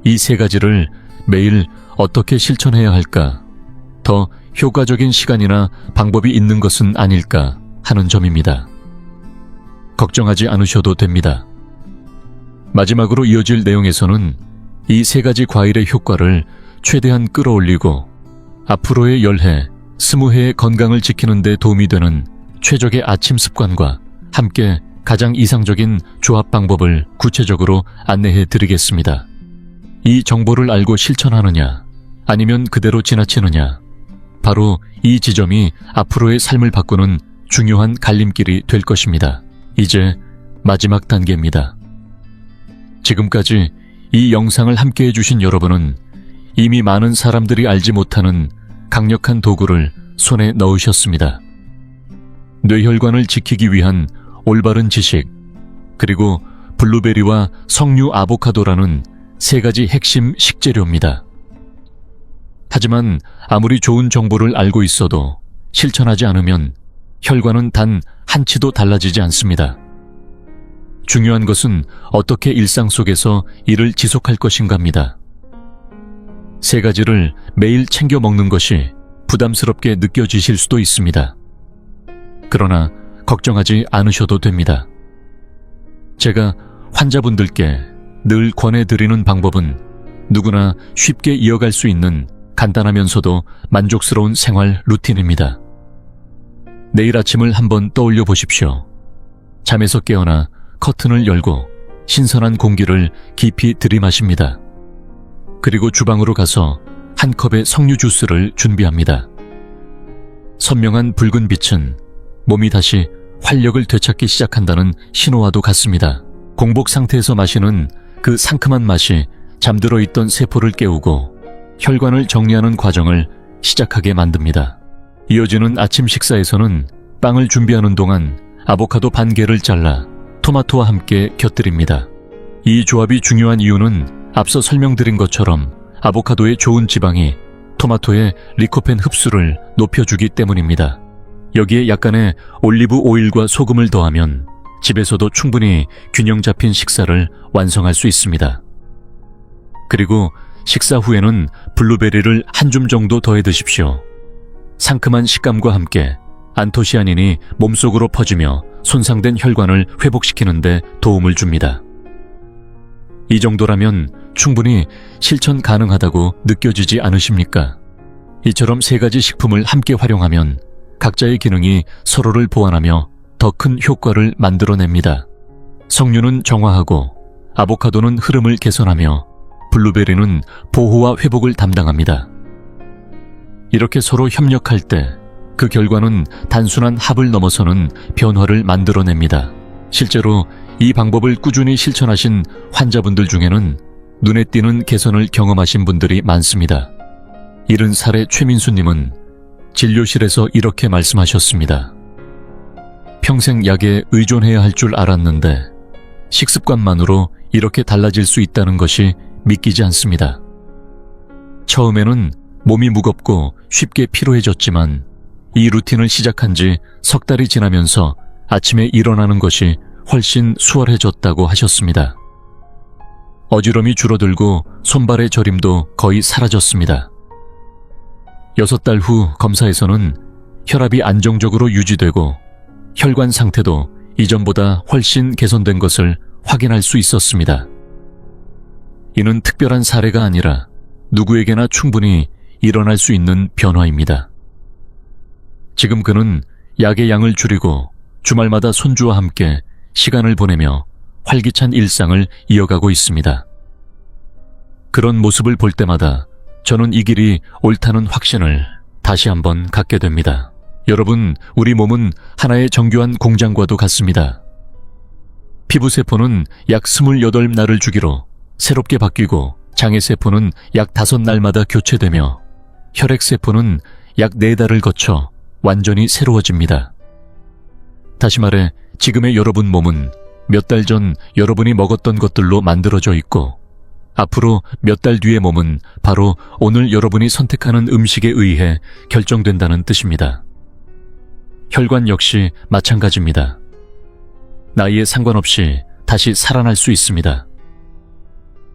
이 세 가지를 매일 어떻게 실천해야 할까? 더 효과적인 시간이나 방법이 있는 것은 아닐까 하는 점입니다. 걱정하지 않으셔도 됩니다. 마지막으로 이어질 내용에서는 이 세 가지 과일의 효과를 최대한 끌어올리고 앞으로의 10해, 20해의 건강을 지키는 데 도움이 되는 최적의 아침 습관과 함께 가장 이상적인 조합 방법을 구체적으로 안내해 드리겠습니다. 이 정보를 알고 실천하느냐, 아니면 그대로 지나치느냐, 바로 이 지점이 앞으로의 삶을 바꾸는 중요한 갈림길이 될 것입니다. 이제 마지막 단계입니다. 지금까지 이 영상을 함께 해주신 여러분은 이미 많은 사람들이 알지 못하는 강력한 도구를 손에 넣으셨습니다. 뇌혈관을 지키기 위한 올바른 지식, 그리고 블루베리와 석류 아보카도라는 세 가지 핵심 식재료입니다. 하지만 아무리 좋은 정보를 알고 있어도 실천하지 않으면 혈관은 단 한치도 달라지지 않습니다. 중요한 것은 어떻게 일상 속에서 이를 지속할 것인가입니다. 세 가지를 매일 챙겨 먹는 것이 부담스럽게 느껴지실 수도 있습니다. 그러나 걱정하지 않으셔도 됩니다. 제가 환자분들께 늘 권해드리는 방법은 누구나 쉽게 이어갈 수 있는 간단하면서도 만족스러운 생활 루틴입니다. 내일 아침을 한번 떠올려 보십시오. 잠에서 깨어나 커튼을 열고 신선한 공기를 깊이 들이마십니다. 그리고 주방으로 가서 한 컵의 석류 주스를 준비합니다. 선명한 붉은 빛은 몸이 다시 활력을 되찾기 시작한다는 신호와도 같습니다. 공복 상태에서 마시는 그 상큼한 맛이 잠들어 있던 세포를 깨우고 혈관을 정리하는 과정을 시작하게 만듭니다. 이어지는 아침 식사에서는 빵을 준비하는 동안 아보카도 반 개를 잘라 토마토와 함께 곁들입니다. 이 조합이 중요한 이유는 앞서 설명드린 것처럼 아보카도의 좋은 지방이 토마토의 리코펜 흡수를 높여주기 때문입니다. 여기에 약간의 올리브 오일과 소금을 더하면 집에서도 충분히 균형 잡힌 식사를 완성할 수 있습니다. 그리고 식사 후에는 블루베리를 한 줌 정도 더해 드십시오. 상큼한 식감과 함께 안토시아닌이 몸속으로 퍼지며 손상된 혈관을 회복시키는 데 도움을 줍니다. 이 정도라면 충분히 실천 가능하다고 느껴지지 않으십니까? 이처럼 세 가지 식품을 함께 활용하면 각자의 기능이 서로를 보완하며 더 큰 효과를 만들어냅니다. 석류는 정화하고 아보카도는 흐름을 개선하며 블루베리는 보호와 회복을 담당합니다. 이렇게 서로 협력할 때 그 결과는 단순한 합을 넘어서는 변화를 만들어냅니다. 실제로 이 방법을 꾸준히 실천하신 환자분들 중에는 눈에 띄는 개선을 경험하신 분들이 많습니다. 70살의 최민수님은 진료실에서 이렇게 말씀하셨습니다. 평생 약에 의존해야 할 줄 알았는데 식습관만으로 이렇게 달라질 수 있다는 것이 믿기지 않습니다. 처음에는 몸이 무겁고 쉽게 피로해졌지만 이 루틴을 시작한 지 석 달이 지나면서 아침에 일어나는 것이 훨씬 수월해졌다고 하셨습니다. 어지럼이 줄어들고 손발의 저림도 거의 사라졌습니다. 6달 후 검사에서는 혈압이 안정적으로 유지되고 혈관 상태도 이전보다 훨씬 개선된 것을 확인할 수 있었습니다. 이는 특별한 사례가 아니라 누구에게나 충분히 일어날 수 있는 변화입니다. 지금 그는 약의 양을 줄이고 주말마다 손주와 함께 시간을 보내며 활기찬 일상을 이어가고 있습니다. 그런 모습을 볼 때마다 저는 이 길이 옳다는 확신을 다시 한번 갖게 됩니다. 여러분, 우리 몸은 하나의 정교한 공장과도 같습니다. 피부세포는 약 28날을 주기로 새롭게 바뀌고 장애세포는 약 5날마다 교체되며 혈액세포는 약 4달을 거쳐 완전히 새로워집니다. 다시 말해 지금의 여러분 몸은 몇 달 전 여러분이 먹었던 것들로 만들어져 있고 앞으로 몇 달 뒤의 몸은 바로 오늘 여러분이 선택하는 음식에 의해 결정된다는 뜻입니다. 혈관 역시 마찬가지입니다. 나이에 상관없이 다시 살아날 수 있습니다.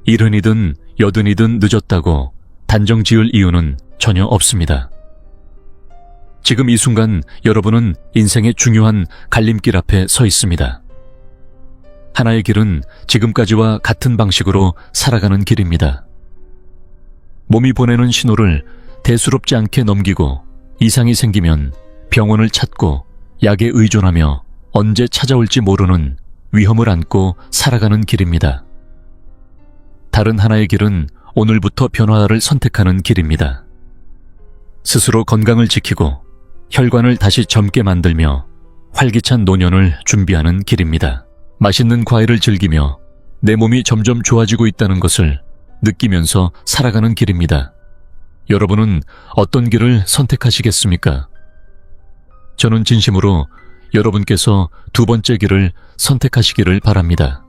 이른이든 여든이든 늦었다고 단정 지을 이유는 전혀 없습니다. 지금 이 순간 여러분은 인생의 중요한 갈림길 앞에 서 있습니다. 하나의 길은 지금까지와 같은 방식으로 살아가는 길입니다. 몸이 보내는 신호를 대수롭지 않게 넘기고 이상이 생기면 병원을 찾고 약에 의존하며 언제 찾아올지 모르는 위험을 안고 살아가는 길입니다. 다른 하나의 길은 오늘부터 변화를 선택하는 길입니다. 스스로 건강을 지키고 혈관을 다시 젊게 만들며 활기찬 노년을 준비하는 길입니다. 맛있는 과일을 즐기며 내 몸이 점점 좋아지고 있다는 것을 느끼면서 살아가는 길입니다. 여러분은 어떤 길을 선택하시겠습니까? 저는 진심으로 여러분께서 두 번째 길을 선택하시기를 바랍니다.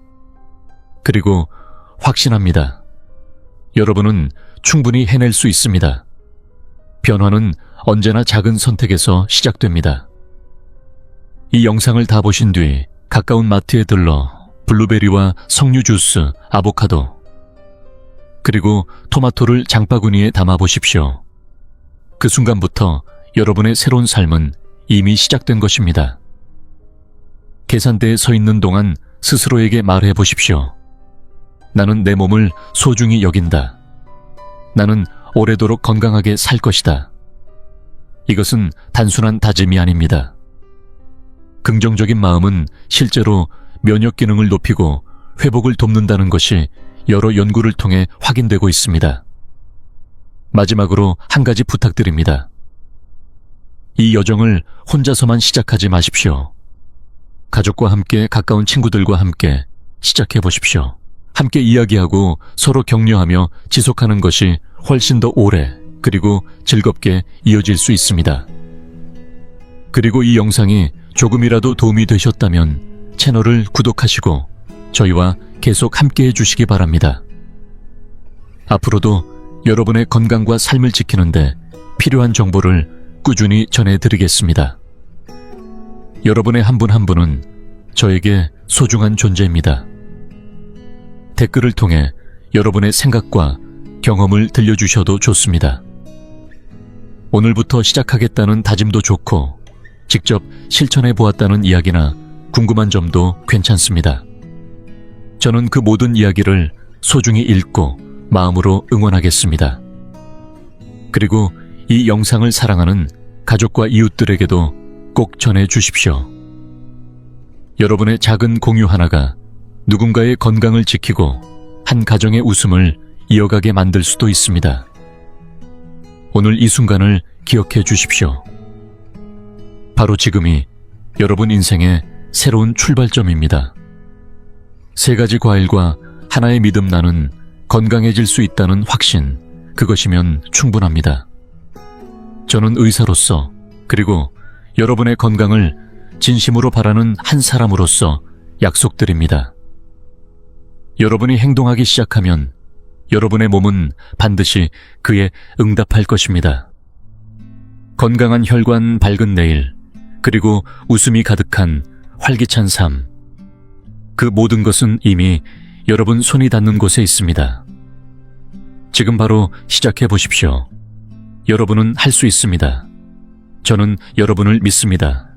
그리고 확신합니다. 여러분은 충분히 해낼 수 있습니다. 변화는 언제나 작은 선택에서 시작됩니다. 이 영상을 다 보신 뒤 가까운 마트에 들러 블루베리와 석류 주스, 아보카도, 그리고 토마토를 장바구니에 담아 보십시오. 그 순간부터 여러분의 새로운 삶은 이미 시작된 것입니다. 계산대에 서 있는 동안 스스로에게 말해 보십시오. 나는 내 몸을 소중히 여긴다. 나는 오래도록 건강하게 살 것이다. 이것은 단순한 다짐이 아닙니다. 긍정적인 마음은 실제로 면역 기능을 높이고 회복을 돕는다는 것이 여러 연구를 통해 확인되고 있습니다. 마지막으로 한 가지 부탁드립니다. 이 여정을 혼자서만 시작하지 마십시오. 가족과 함께, 가까운 친구들과 함께 시작해 보십시오. 함께 이야기하고 서로 격려하며 지속하는 것이 훨씬 더 오래 그리고 즐겁게 이어질 수 있습니다. 그리고 이 영상이 조금이라도 도움이 되셨다면 채널을 구독하시고 저희와 계속 함께 해주시기 바랍니다. 앞으로도 여러분의 건강과 삶을 지키는데 필요한 정보를 꾸준히 전해드리겠습니다. 여러분의 한 분 한 분은 저에게 소중한 존재입니다. 댓글을 통해 여러분의 생각과 경험을 들려주셔도 좋습니다. 오늘부터 시작하겠다는 다짐도 좋고 직접 실천해 보았다는 이야기나 궁금한 점도 괜찮습니다. 저는 그 모든 이야기를 소중히 읽고 마음으로 응원하겠습니다. 그리고 이 영상을 사랑하는 가족과 이웃들에게도 꼭 전해 주십시오. 여러분의 작은 공유 하나가 누군가의 건강을 지키고 한 가정의 웃음을 이어가게 만들 수도 있습니다. 오늘 이 순간을 기억해 주십시오. 바로 지금이 여러분 인생의 새로운 출발점입니다. 3가지 과일과 하나의 믿음 나는 건강해질 수 있다는 확신, 그것이면 충분합니다. 저는 의사로서 그리고 여러분의 건강을 진심으로 바라는 한 사람으로서 약속드립니다. 여러분이 행동하기 시작하면 여러분의 몸은 반드시 그에 응답할 것입니다. 건강한 혈관, 밝은 내일, 그리고 웃음이 가득한 활기찬 삶. 그 모든 것은 이미 여러분 손이 닿는 곳에 있습니다. 지금 바로 시작해 보십시오. 여러분은 할 수 있습니다. 저는 여러분을 믿습니다.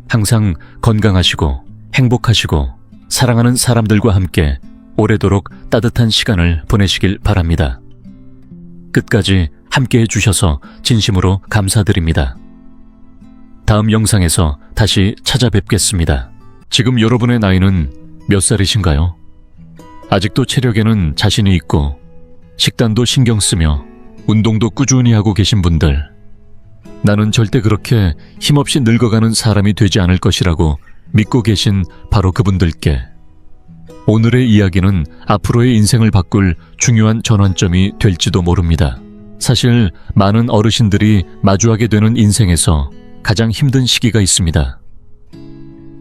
항상 건강하시고 행복하시고 사랑하는 사람들과 함께 오래도록 따뜻한 시간을 보내시길 바랍니다. 끝까지 함께 해주셔서 진심으로 감사드립니다. 다음 영상에서 다시 찾아뵙겠습니다. 지금 여러분의 나이는 몇 살이신가요? 아직도 체력에는 자신이 있고 식단도 신경 쓰며 운동도 꾸준히 하고 계신 분들, 나는 절대 그렇게 힘없이 늙어가는 사람이 되지 않을 것이라고 믿고 계신 바로 그분들께 오늘의 이야기는 앞으로의 인생을 바꿀 중요한 전환점이 될지도 모릅니다. 사실 많은 어르신들이 마주하게 되는 인생에서 가장 힘든 시기가 있습니다.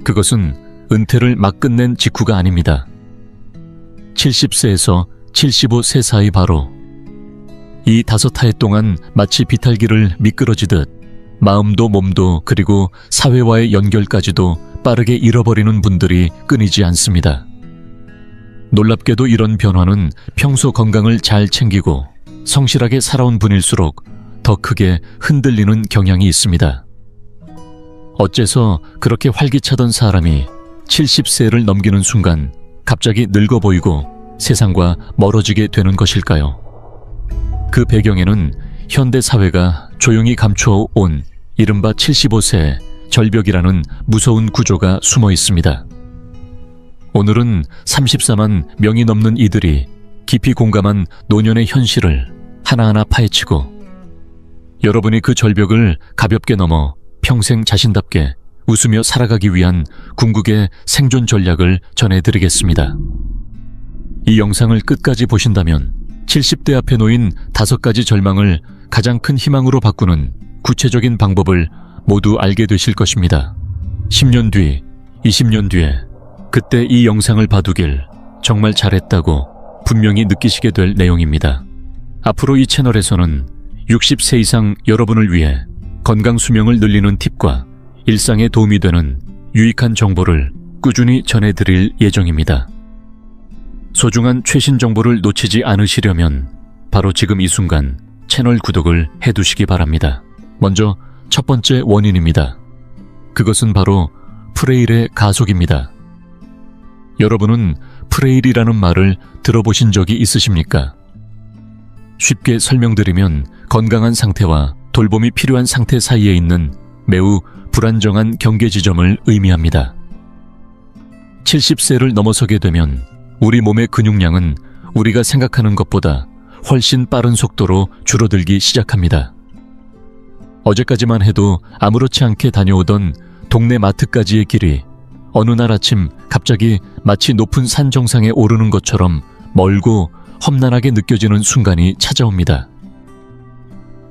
그것은 은퇴를 막 끝낸 직후가 아닙니다. 70세에서 75세 사이 바로 이 5해 동안 마치 비탈기를 미끄러지듯 마음도 몸도 그리고 사회와의 연결까지도 빠르게 잃어버리는 분들이 끊이지 않습니다. 놀랍게도 이런 변화는 평소 건강을 잘 챙기고 성실하게 살아온 분일수록 더 크게 흔들리는 경향이 있습니다. 어째서 그렇게 활기차던 사람이 70세를 넘기는 순간 갑자기 늙어 보이고 세상과 멀어지게 되는 것일까요? 그 배경에는 현대 사회가 조용히 감추어 온 이른바 75세 절벽이라는 무서운 구조가 숨어 있습니다. 오늘은 34만 명이 넘는 이들이 깊이 공감한 노년의 현실을 하나하나 파헤치고 여러분이 그 절벽을 가볍게 넘어 평생 자신답게 웃으며 살아가기 위한 궁극의 생존 전략을 전해드리겠습니다. 이 영상을 끝까지 보신다면 70대 앞에 놓인 5가지 절망을 가장 큰 희망으로 바꾸는 구체적인 방법을 모두 알게 되실 것입니다. 10년 뒤, 20년 뒤에 그때 이 영상을 봐두길 정말 잘했다고 분명히 느끼시게 될 내용입니다. 앞으로 이 채널에서는 60세 이상 여러분을 위해 건강 수명을 늘리는 팁과 일상에 도움이 되는 유익한 정보를 꾸준히 전해드릴 예정입니다. 소중한 최신 정보를 놓치지 않으시려면 바로 지금 이 순간 채널 구독을 해두시기 바랍니다. 먼저 첫 번째 원인입니다. 그것은 바로 프레일의 가속입니다. 여러분은 프레일이라는 말을 들어보신 적이 있으십니까? 쉽게 설명드리면 건강한 상태와 돌봄이 필요한 상태 사이에 있는 매우 불안정한 경계 지점을 의미합니다. 70세를 넘어서게 되면 우리 몸의 근육량은 우리가 생각하는 것보다 훨씬 빠른 속도로 줄어들기 시작합니다. 어제까지만 해도 아무렇지 않게 다녀오던 동네 마트까지의 길이 어느 날 아침 갑자기 마치 높은 산 정상에 오르는 것처럼 멀고 험난하게 느껴지는 순간이 찾아옵니다.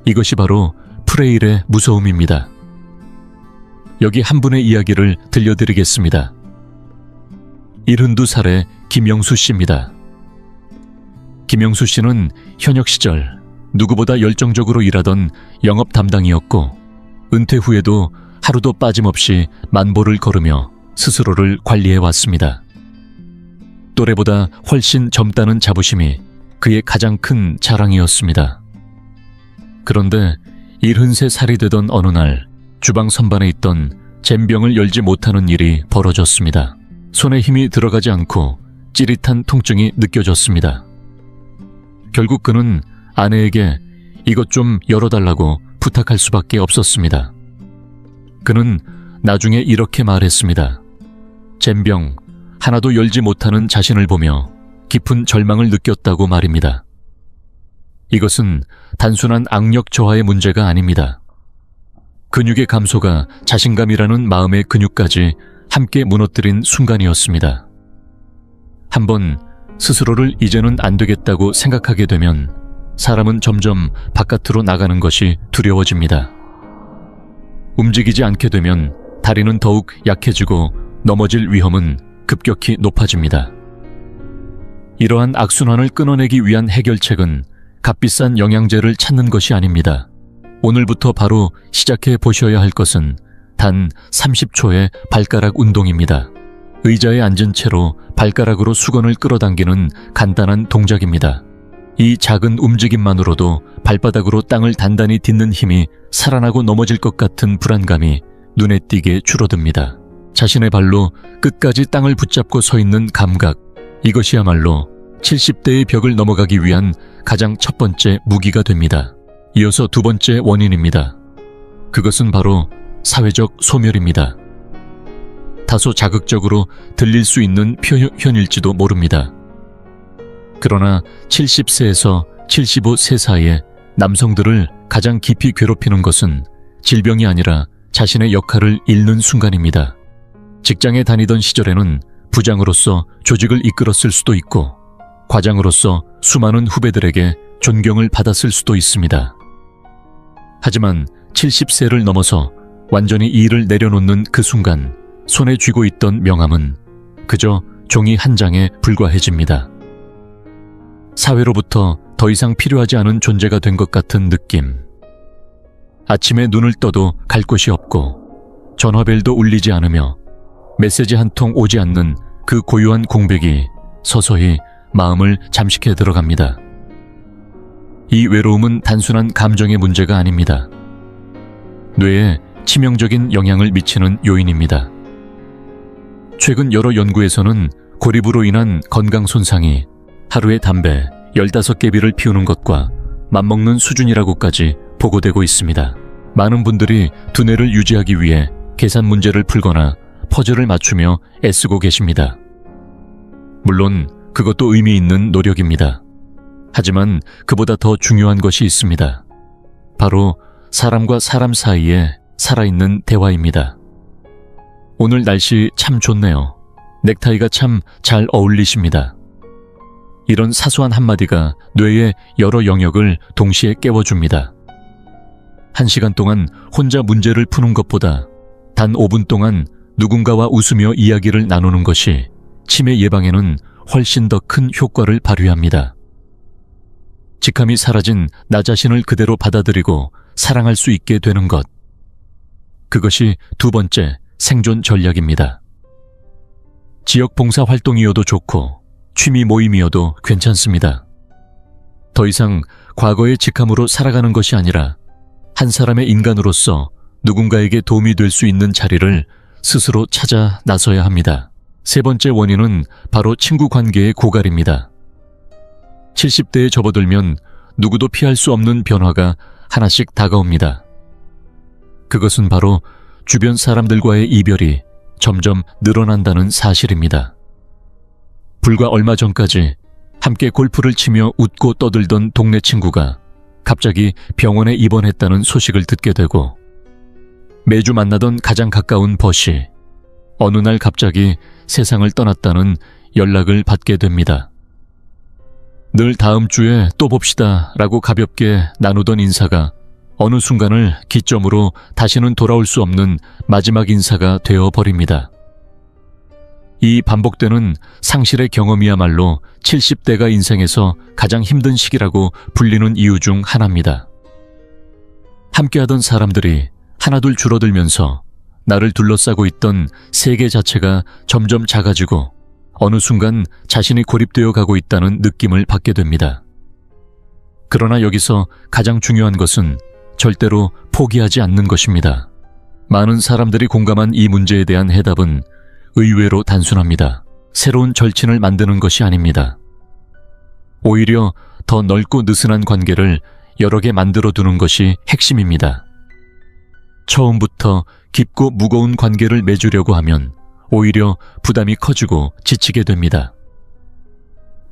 이것이 바로 프레일의 무서움입니다. 여기 한 분의 이야기를 들려드리겠습니다. 72살의 김영수 씨입니다. 김영수 씨는 현역 시절 누구보다 열정적으로 일하던 영업 담당이었고 은퇴 후에도 하루도 빠짐없이 만보를 걸으며 스스로를 관리해 왔습니다. 또래보다 훨씬 젊다는 자부심이 그의 가장 큰 자랑이었습니다. 그런데 73살이 되던 어느 날 주방 선반에 있던 잼병을 열지 못하는 일이 벌어졌습니다. 손에 힘이 들어가지 않고 찌릿한 통증이 느껴졌습니다. 결국 그는 아내에게 이것 좀 열어달라고 부탁할 수밖에 없었습니다. 그는 나중에 이렇게 말했습니다. 젬병 하나도 열지 못하는 자신을 보며 깊은 절망을 느꼈다고 말입니다. 이것은 단순한 악력 저하의 문제가 아닙니다. 근육의 감소가 자신감이라는 마음의 근육까지 함께 무너뜨린 순간이었습니다. 한번 스스로를 이제는 안 되겠다고 생각하게 되면 사람은 점점 바깥으로 나가는 것이 두려워집니다. 움직이지 않게 되면 다리는 더욱 약해지고 넘어질 위험은 급격히 높아집니다. 이러한 악순환을 끊어내기 위한 해결책은 값비싼 영양제를 찾는 것이 아닙니다. 오늘부터 바로 시작해 보셔야 할 것은 단 30초의 발가락 운동입니다. 의자에 앉은 채로 발가락으로 수건을 끌어당기는 간단한 동작입니다. 이 작은 움직임만으로도 발바닥으로 땅을 단단히 딛는 힘이 살아나고 넘어질 것 같은 불안감이 눈에 띄게 줄어듭니다. 자신의 발로 끝까지 땅을 붙잡고 서 있는 감각, 이것이야말로 70대의 벽을 넘어가기 위한 가장 첫 번째 무기가 됩니다. 이어서 두 번째 원인입니다. 그것은 바로 사회적 소멸입니다. 다소 자극적으로 들릴 수 있는 표현일지도 모릅니다. 그러나 70세에서 75세 사이에 남성들을 가장 깊이 괴롭히는 것은 질병이 아니라 자신의 역할을 잃는 순간입니다. 직장에 다니던 시절에는 부장으로서 조직을 이끌었을 수도 있고 과장으로서 수많은 후배들에게 존경을 받았을 수도 있습니다. 하지만 70세를 넘어서 완전히 이 일을 내려놓는 그 순간 손에 쥐고 있던 명함은 그저 종이 한 장에 불과해집니다. 사회로부터 더 이상 필요하지 않은 존재가 된 것 같은 느낌. 아침에 눈을 떠도 갈 곳이 없고 전화벨도 울리지 않으며 메시지 한 통 오지 않는 그 고요한 공백이 서서히 마음을 잠식해 들어갑니다. 이 외로움은 단순한 감정의 문제가 아닙니다. 뇌에 치명적인 영향을 미치는 요인입니다. 최근 여러 연구에서는 고립으로 인한 건강 손상이 하루에 담배 15개비를 피우는 것과 맞먹는 수준이라고까지 보고되고 있습니다. 많은 분들이 두뇌를 유지하기 위해 계산 문제를 풀거나 퍼즐을 맞추며 애쓰고 계십니다. 물론 그것도 의미 있는 노력입니다. 하지만 그보다 더 중요한 것이 있습니다. 바로 사람과 사람 사이에 살아있는 대화입니다. 오늘 날씨 참 좋네요. 넥타이가 참 잘 어울리십니다. 이런 사소한 한마디가 뇌의 여러 영역을 동시에 깨워줍니다. 1시간 동안 혼자 문제를 푸는 것보다 단 5분 동안 누군가와 웃으며 이야기를 나누는 것이 치매 예방에는 훨씬 더 큰 효과를 발휘합니다. 직함이 사라진 나 자신을 그대로 받아들이고 사랑할 수 있게 되는 것. 그것이 두 번째 생존 전략입니다. 지역 봉사 활동이어도 좋고 취미 모임이어도 괜찮습니다. 더 이상 과거의 직함으로 살아가는 것이 아니라 한 사람의 인간으로서 누군가에게 도움이 될 수 있는 자리를 스스로 찾아 나서야 합니다. 세 번째 원인은 바로 친구 관계의 고갈입니다. 70대에 접어들면 누구도 피할 수 없는 변화가 하나씩 다가옵니다. 그것은 바로 주변 사람들과의 이별이 점점 늘어난다는 사실입니다. 불과 얼마 전까지 함께 골프를 치며 웃고 떠들던 동네 친구가 갑자기 병원에 입원했다는 소식을 듣게 되고, 매주 만나던 가장 가까운 벗이 어느 날 갑자기 세상을 떠났다는 연락을 받게 됩니다. 늘 다음 주에 또 봅시다 라고 가볍게 나누던 인사가 어느 순간을 기점으로 다시는 돌아올 수 없는 마지막 인사가 되어버립니다. 이 반복되는 상실의 경험이야말로 70대가 인생에서 가장 힘든 시기라고 불리는 이유 중 하나입니다. 함께하던 사람들이 하나둘 줄어들면서 나를 둘러싸고 있던 세계 자체가 점점 작아지고 어느 순간 자신이 고립되어 가고 있다는 느낌을 받게 됩니다. 그러나 여기서 가장 중요한 것은 절대로 포기하지 않는 것입니다. 많은 사람들이 공감한 이 문제에 대한 해답은 의외로 단순합니다. 새로운 절친을 만드는 것이 아닙니다. 오히려 더 넓고 느슨한 관계를 여러 개 만들어 두는 것이 핵심입니다. 처음부터 깊고 무거운 관계를 맺으려고 하면 오히려 부담이 커지고 지치게 됩니다.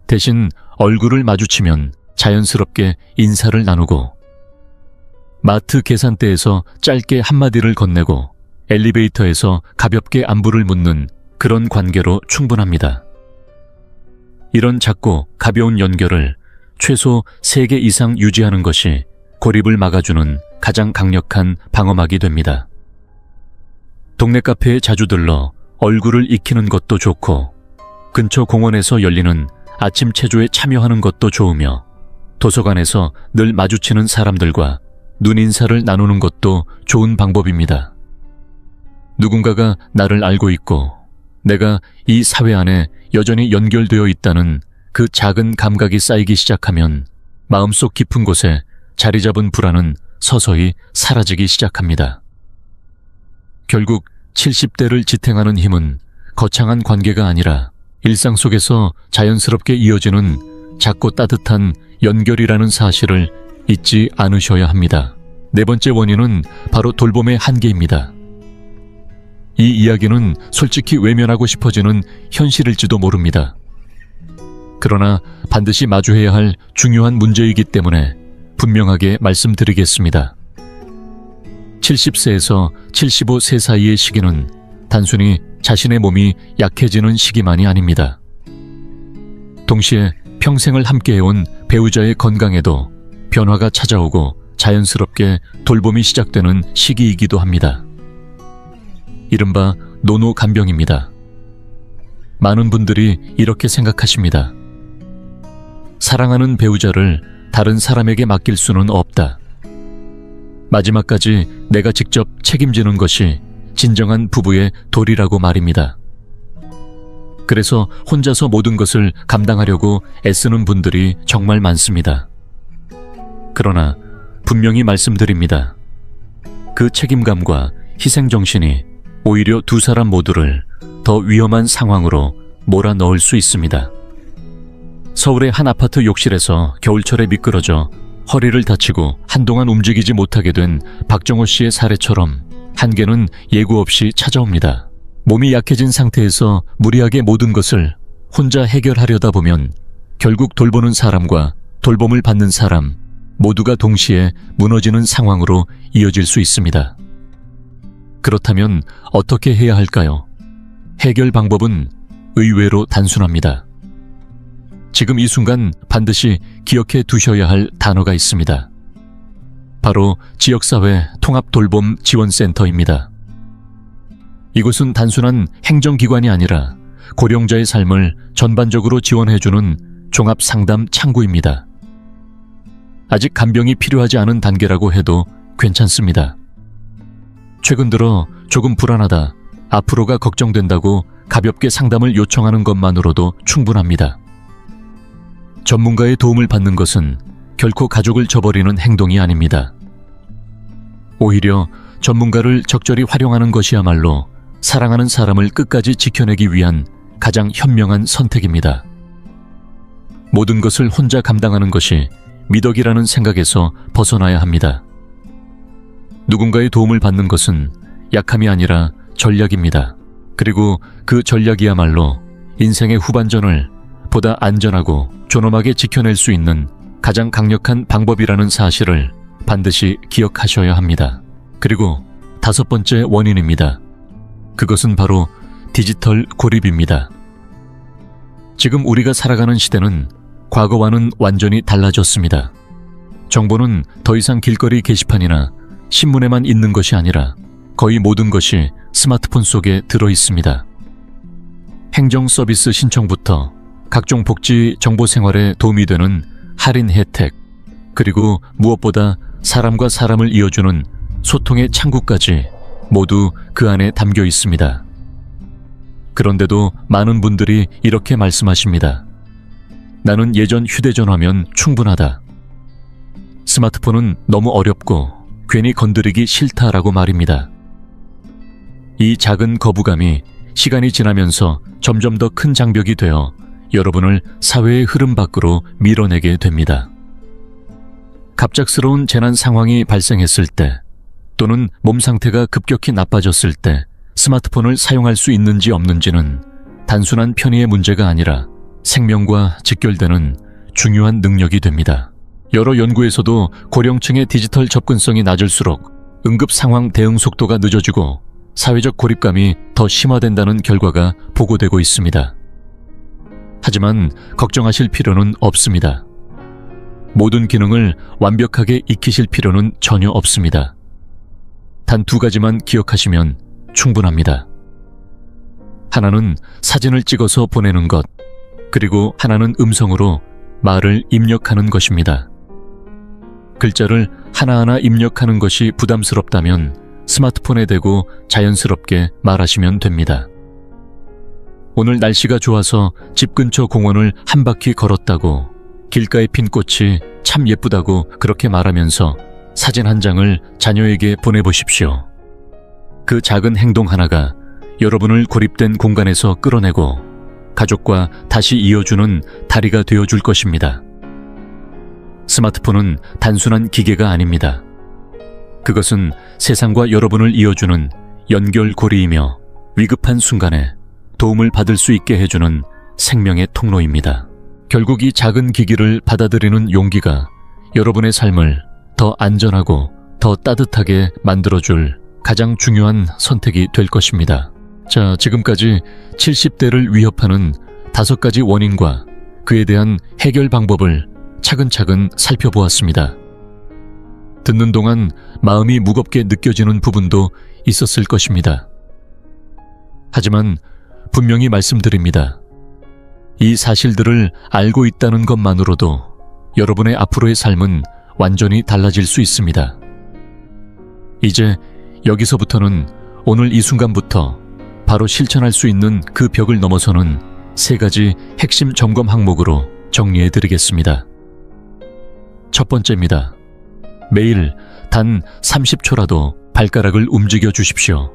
대신 얼굴을 마주치면 자연스럽게 인사를 나누고, 마트 계산대에서 짧게 한마디를 건네고, 엘리베이터에서 가볍게 안부를 묻는 그런 관계로 충분합니다. 이런 작고 가벼운 연결을 최소 3개 이상 유지하는 것이 고립을 막아주는 가장 강력한 방어막이 됩니다. 동네 카페에 자주 들러 얼굴을 익히는 것도 좋고, 근처 공원에서 열리는 아침 체조에 참여하는 것도 좋으며, 도서관에서 늘 마주치는 사람들과 눈인사를 나누는 것도 좋은 방법입니다. 누군가가 나를 알고 있고 내가 이 사회 안에 여전히 연결되어 있다는 그 작은 감각이 쌓이기 시작하면 마음속 깊은 곳에 자리 잡은 불안은 서서히 사라지기 시작합니다. 결국 70대를 지탱하는 힘은 거창한 관계가 아니라 일상 속에서 자연스럽게 이어지는 작고 따뜻한 연결이라는 사실을 잊지 않으셔야 합니다. 4번째 원인은 바로 돌봄의 한계입니다. 이 이야기는 솔직히 외면하고 싶어지는 현실일지도 모릅니다. 그러나 반드시 마주해야 할 중요한 문제이기 때문에 분명하게 말씀드리겠습니다. 70세에서 75세 사이의 시기는 단순히 자신의 몸이 약해지는 시기만이 아닙니다. 동시에 평생을 함께해온 배우자의 건강에도 변화가 찾아오고 자연스럽게 돌봄이 시작되는 시기이기도 합니다. 이른바 노노간병입니다. 많은 분들이 이렇게 생각하십니다. 사랑하는 배우자를 다른 사람에게 맡길 수는 없다. 마지막까지 내가 직접 책임지는 것이 진정한 부부의 도리라고 말입니다. 그래서 혼자서 모든 것을 감당하려고 애쓰는 분들이 정말 많습니다. 그러나 분명히 말씀드립니다. 그 책임감과 희생정신이 오히려 두 사람 모두를 더 위험한 상황으로 몰아넣을 수 있습니다. 서울의 한 아파트 욕실에서 겨울철에 미끄러져 허리를 다치고 한동안 움직이지 못하게 된 박정호 씨의 사례처럼 한계는 예고 없이 찾아옵니다. 몸이 약해진 상태에서 무리하게 모든 것을 혼자 해결하려다 보면 결국 돌보는 사람과 돌봄을 받는 사람 모두가 동시에 무너지는 상황으로 이어질 수 있습니다. 그렇다면 어떻게 해야 할까요? 해결 방법은 의외로 단순합니다. 지금 이 순간 반드시 기억해 두셔야 할 단어가 있습니다. 바로 지역사회 통합돌봄지원센터입니다. 이곳은 단순한 행정기관이 아니라 고령자의 삶을 전반적으로 지원해주는 종합상담 창구입니다. 아직 간병이 필요하지 않은 단계라고 해도 괜찮습니다. 최근 들어 조금 불안하다, 앞으로가 걱정된다고 가볍게 상담을 요청하는 것만으로도 충분합니다. 전문가의 도움을 받는 것은 결코 가족을 저버리는 행동이 아닙니다. 오히려 전문가를 적절히 활용하는 것이야말로 사랑하는 사람을 끝까지 지켜내기 위한 가장 현명한 선택입니다. 모든 것을 혼자 감당하는 것이 미덕이라는 생각에서 벗어나야 합니다. 누군가의 도움을 받는 것은 약함이 아니라 전략입니다. 그리고 그 전략이야말로 인생의 후반전을 보다 안전하고 존엄하게 지켜낼 수 있는 가장 강력한 방법이라는 사실을 반드시 기억하셔야 합니다. 그리고 5번째 원인입니다. 그것은 바로 디지털 고립입니다. 지금 우리가 살아가는 시대는 과거와는 완전히 달라졌습니다. 정보는 더 이상 길거리 게시판이나 신문에만 있는 것이 아니라 거의 모든 것이 스마트폰 속에 들어 있습니다. 행정 서비스 신청부터 각종 복지 정보 생활에 도움이 되는 할인 혜택, 그리고 무엇보다 사람과 사람을 이어주는 소통의 창구까지 모두 그 안에 담겨 있습니다. 그런데도 많은 분들이 이렇게 말씀하십니다. 나는 예전 휴대전화면 충분하다. 스마트폰은 너무 어렵고 괜히 건드리기 싫다라고 말입니다. 이 작은 거부감이 시간이 지나면서 점점 더 큰 장벽이 되어 여러분을 사회의 흐름 밖으로 밀어내게 됩니다. 갑작스러운 재난 상황이 발생했을 때 또는 몸 상태가 급격히 나빠졌을 때 스마트폰을 사용할 수 있는지 없는지는 단순한 편의의 문제가 아니라 생명과 직결되는 중요한 능력이 됩니다. 여러 연구에서도 고령층의 디지털 접근성이 낮을수록 응급 상황 대응 속도가 늦어지고 사회적 고립감이 더 심화된다는 결과가 보고되고 있습니다. 하지만 걱정하실 필요는 없습니다. 모든 기능을 완벽하게 익히실 필요는 전혀 없습니다. 단 2가지만 기억하시면 충분합니다. 하나는 사진을 찍어서 보내는 것, 그리고 하나는 음성으로 말을 입력하는 것입니다. 글자를 하나하나 입력하는 것이 부담스럽다면 스마트폰에 대고 자연스럽게 말하시면 됩니다. 오늘 날씨가 좋아서 집 근처 공원을 한 바퀴 걸었다고, 길가에 핀 꽃이 참 예쁘다고 그렇게 말하면서 사진 한 장을 자녀에게 보내보십시오. 그 작은 행동 하나가 여러분을 고립된 공간에서 끌어내고 가족과 다시 이어주는 다리가 되어줄 것입니다. 스마트폰은 단순한 기계가 아닙니다. 그것은 세상과 여러분을 이어주는 연결고리이며 위급한 순간에 도움을 받을 수 있게 해주는 생명의 통로입니다. 결국 이 작은 기기를 받아들이는 용기가 여러분의 삶을 더 안전하고 더 따뜻하게 만들어줄 가장 중요한 선택이 될 것입니다. 자, 지금까지 70대를 위협하는 5가지 원인과 그에 대한 해결 방법을 차근차근 살펴보았습니다. 듣는 동안 마음이 무겁게 느껴지는 부분도 있었을 것입니다. 하지만 분명히 말씀드립니다. 이 사실들을 알고 있다는 것만으로도 여러분의 앞으로의 삶은 완전히 달라질 수 있습니다. 이제 여기서부터는 오늘 이 순간부터 바로 실천할 수 있는 그 벽을 넘어서는 3가지 핵심 점검 항목으로 정리해드리겠습니다. 첫 번째입니다. 매일 단 30초라도 발가락을 움직여 주십시오.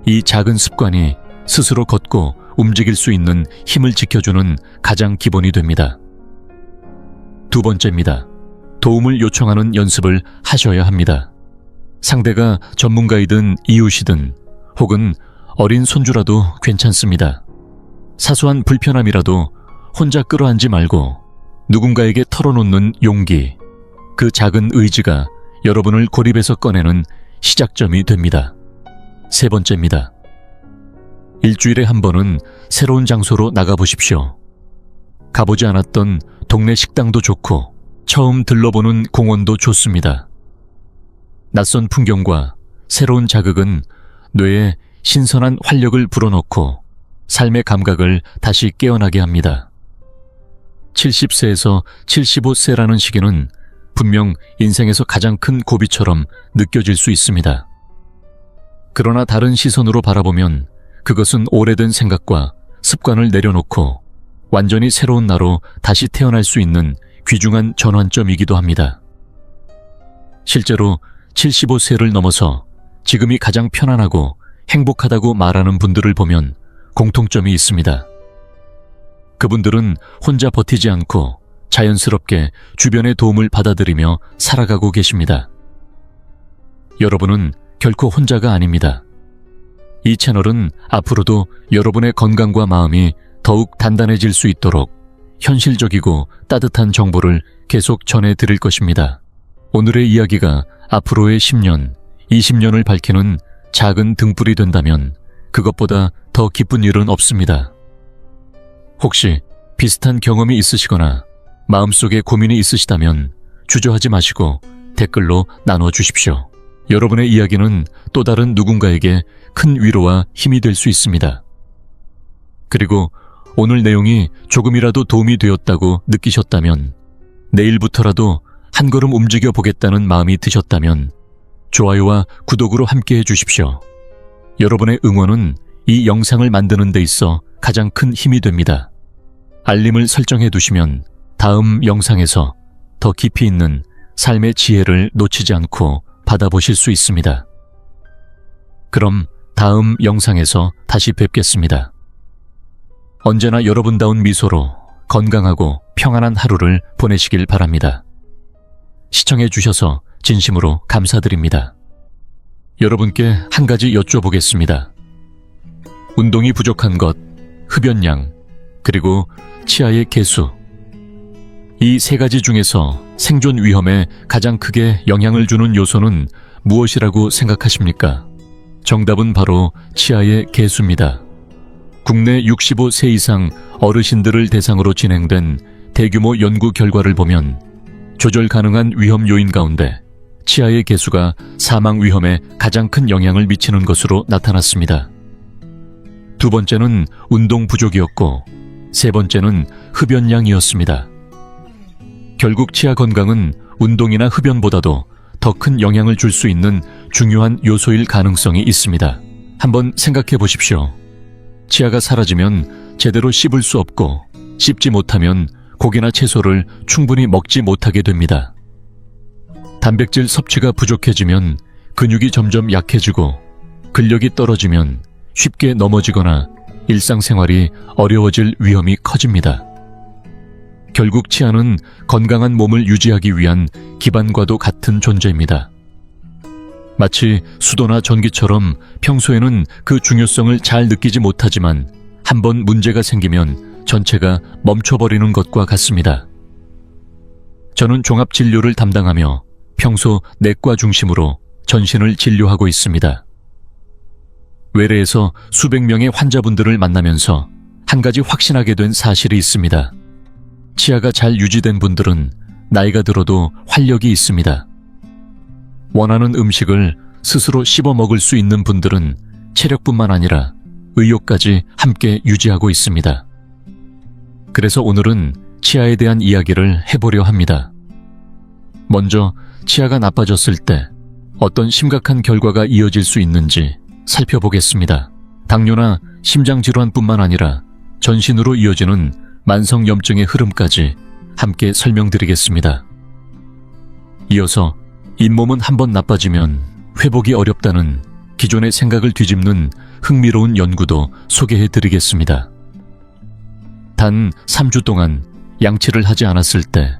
이 작은 습관이 스스로 걷고 움직일 수 있는 힘을 지켜주는 가장 기본이 됩니다. 2번째입니다. 도움을 요청하는 연습을 하셔야 합니다. 상대가 전문가이든 이웃이든 혹은 어린 손주라도 괜찮습니다. 사소한 불편함이라도 혼자 끌어안지 말고 누군가에게 털어놓는 용기, 그 작은 의지가 여러분을 고립에서 꺼내는 시작점이 됩니다. 3번째입니다. 일주일에 한 번은 새로운 장소로 나가보십시오. 가보지 않았던 동네 식당도 좋고 처음 들러보는 공원도 좋습니다. 낯선 풍경과 새로운 자극은 뇌에 신선한 활력을 불어넣고 삶의 감각을 다시 깨어나게 합니다. 70세에서 75세라는 시기는 분명 인생에서 가장 큰 고비처럼 느껴질 수 있습니다. 그러나 다른 시선으로 바라보면 그것은 오래된 생각과 습관을 내려놓고 완전히 새로운 나로 다시 태어날 수 있는 귀중한 전환점이기도 합니다. 실제로 75세를 넘어서 지금이 가장 편안하고 행복하다고 말하는 분들을 보면 공통점이 있습니다. 그분들은 혼자 버티지 않고 자연스럽게 주변의 도움을 받아들이며 살아가고 계십니다. 여러분은 결코 혼자가 아닙니다. 이 채널은 앞으로도 여러분의 건강과 마음이 더욱 단단해질 수 있도록 현실적이고 따뜻한 정보를 계속 전해드릴 것입니다. 오늘의 이야기가 앞으로의 10년, 20년을 밝히는 작은 등불이 된다면 그것보다 더 기쁜 일은 없습니다. 혹시 비슷한 경험이 있으시거나 마음속에 고민이 있으시다면 주저하지 마시고 댓글로 나눠주십시오. 여러분의 이야기는 또 다른 누군가에게 큰 위로와 힘이 될 수 있습니다. 그리고 오늘 내용이 조금이라도 도움이 되었다고 느끼셨다면, 내일부터라도 한 걸음 움직여 보겠다는 마음이 드셨다면 좋아요와 구독으로 함께해 주십시오. 여러분의 응원은 이 영상을 만드는 데 있어 가장 큰 힘이 됩니다. 알림을 설정해 두시면 다음 영상에서 더 깊이 있는 삶의 지혜를 놓치지 않고 받아보실 수 있습니다. 그럼 다음 영상에서 다시 뵙겠습니다. 언제나 여러분다운 미소로 건강하고 평안한 하루를 보내시길 바랍니다. 시청해 주셔서 진심으로 감사드립니다. 여러분께 한 가지 여쭤보겠습니다. 운동이 부족한 것, 흡연량, 그리고 치아의 개수. 이 세 가지 중에서 생존 위험에 가장 크게 영향을 주는 요소는 무엇이라고 생각하십니까? 정답은 바로 치아의 개수입니다. 국내 65세 이상 어르신들을 대상으로 진행된 대규모 연구 결과를 보면 조절 가능한 위험 요인 가운데 치아의 개수가 사망 위험에 가장 큰 영향을 미치는 것으로 나타났습니다. 두 번째는 운동 부족이었고, 세 번째는 흡연량이었습니다. 결국 치아 건강은 운동이나 흡연보다도 더 큰 영향을 줄 수 있는 중요한 요소일 가능성이 있습니다. 한번 생각해 보십시오. 치아가 사라지면 제대로 씹을 수 없고, 씹지 못하면 고기나 채소를 충분히 먹지 못하게 됩니다. 단백질 섭취가 부족해지면 근육이 점점 약해지고, 근력이 떨어지면 쉽게 넘어지거나 일상생활이 어려워질 위험이 커집니다. 결국 치아는 건강한 몸을 유지하기 위한 기반과도 같은 존재입니다. 마치 수도나 전기처럼 평소에는 그 중요성을 잘 느끼지 못하지만 한번 문제가 생기면 전체가 멈춰버리는 것과 같습니다. 저는 종합진료를 담당하며 평소 내과 중심으로 전신을 진료하고 있습니다. 외래에서 수백 명의 환자분들을 만나면서 한 가지 확신하게 된 사실이 있습니다. 치아가 잘 유지된 분들은 나이가 들어도 활력이 있습니다. 원하는 음식을 스스로 씹어 먹을 수 있는 분들은 체력뿐만 아니라 의욕까지 함께 유지하고 있습니다. 그래서 오늘은 치아에 대한 이야기를 해보려 합니다. 먼저 치아가 나빠졌을 때 어떤 심각한 결과가 이어질 수 있는지 살펴보겠습니다. 당뇨나 심장질환뿐만 아니라 전신으로 이어지는 만성염증의 흐름까지 함께 설명드리겠습니다. 이어서 잇몸은 한번 나빠지면 회복이 어렵다는 기존의 생각을 뒤집는 흥미로운 연구도 소개해드리겠습니다. 단 3주 동안 양치를 하지 않았을 때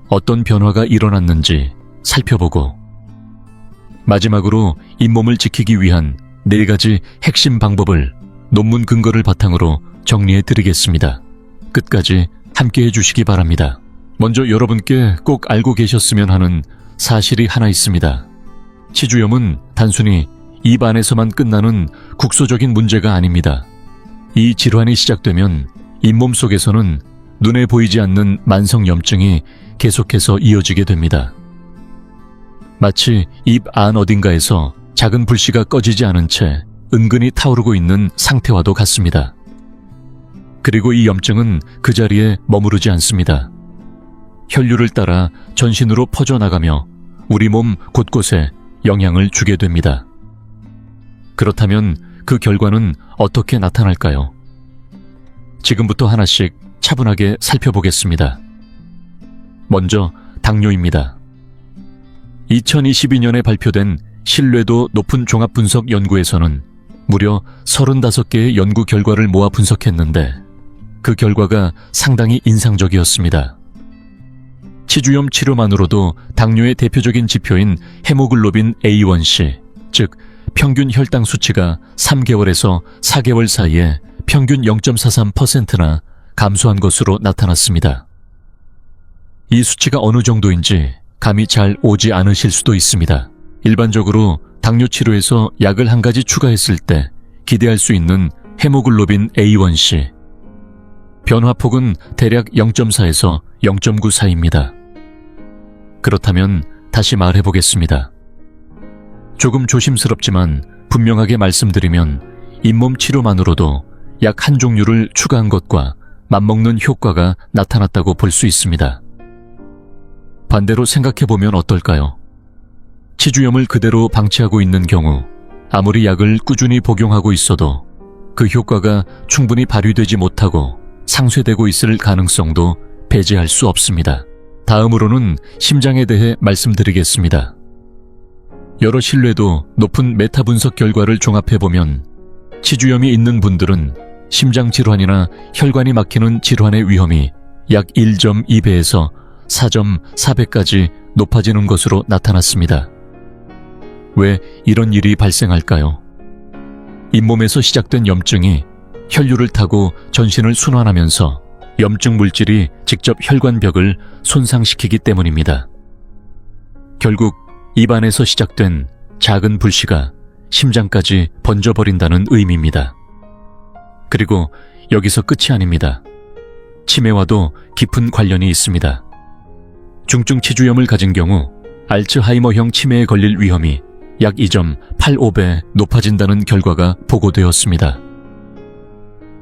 어떤 변화가 일어났는지 살펴보고, 마지막으로 잇몸을 지키기 위한 4가지 핵심 방법을 논문 근거를 바탕으로 정리해드리겠습니다. 끝까지 함께해 주시기 바랍니다. 먼저 여러분께 꼭 알고 계셨으면 하는 사실이 하나 있습니다. 치주염은 단순히 입 안에서만 끝나는 국소적인 문제가 아닙니다. 이 질환이 시작되면 잇몸 속에서는 눈에 보이지 않는 만성염증이 계속해서 이어지게 됩니다. 마치 입 안 어딘가에서 작은 불씨가 꺼지지 않은 채 은근히 타오르고 있는 상태와도 같습니다. 그리고 이 염증은 그 자리에 머무르지 않습니다. 혈류를 따라 전신으로 퍼져나가며 우리 몸 곳곳에 영향을 주게 됩니다. 그렇다면 그 결과는 어떻게 나타날까요? 지금부터 하나씩 차분하게 살펴보겠습니다. 먼저 당뇨입니다. 2022년에 발표된 신뢰도 높은 종합분석 연구에서는 무려 35개의 연구 결과를 모아 분석했는데 그 결과가 상당히 인상적이었습니다. 치주염 치료만으로도 당뇨의 대표적인 지표인 헤모글로빈 A1C, 즉 평균 혈당 수치가 3개월에서 4개월 사이에 평균 0.43%나 감소한 것으로 나타났습니다. 이 수치가 어느 정도인지 감이 잘 오지 않으실 수도 있습니다. 일반적으로 당뇨 치료에서 약을 한 가지 추가했을 때 기대할 수 있는 헤모글로빈 A1C. 변화폭은 대략 0.4에서 0.9 사이입니다. 그렇다면 다시 말해보겠습니다. 조금 조심스럽지만 분명하게 말씀드리면 잇몸 치료만으로도 약 한 종류를 추가한 것과 맞먹는 효과가 나타났다고 볼 수 있습니다. 반대로 생각해보면 어떨까요? 치주염을 그대로 방치하고 있는 경우 아무리 약을 꾸준히 복용하고 있어도 그 효과가 충분히 발휘되지 못하고 상쇄되고 있을 가능성도 배제할 수 없습니다. 다음으로는 심장에 대해 말씀드리겠습니다. 여러 신뢰도 높은 메타 분석 결과를 종합해보면 치주염이 있는 분들은 심장 질환이나 혈관이 막히는 질환의 위험이 약 1.2배에서 4.4배까지 높아지는 것으로 나타났습니다. 왜 이런 일이 발생할까요? 잇몸에서 시작된 염증이 혈류를 타고 전신을 순환하면서 염증 물질이 직접 혈관벽을 손상시키기 때문입니다. 결국 입안에서 시작된 작은 불씨가 심장까지 번져버린다는 의미입니다. 그리고 여기서 끝이 아닙니다. 치매와도 깊은 관련이 있습니다. 중증 치주염을 가진 경우 알츠하이머형 치매에 걸릴 위험이 약 2.85배 높아진다는 결과가 보고되었습니다.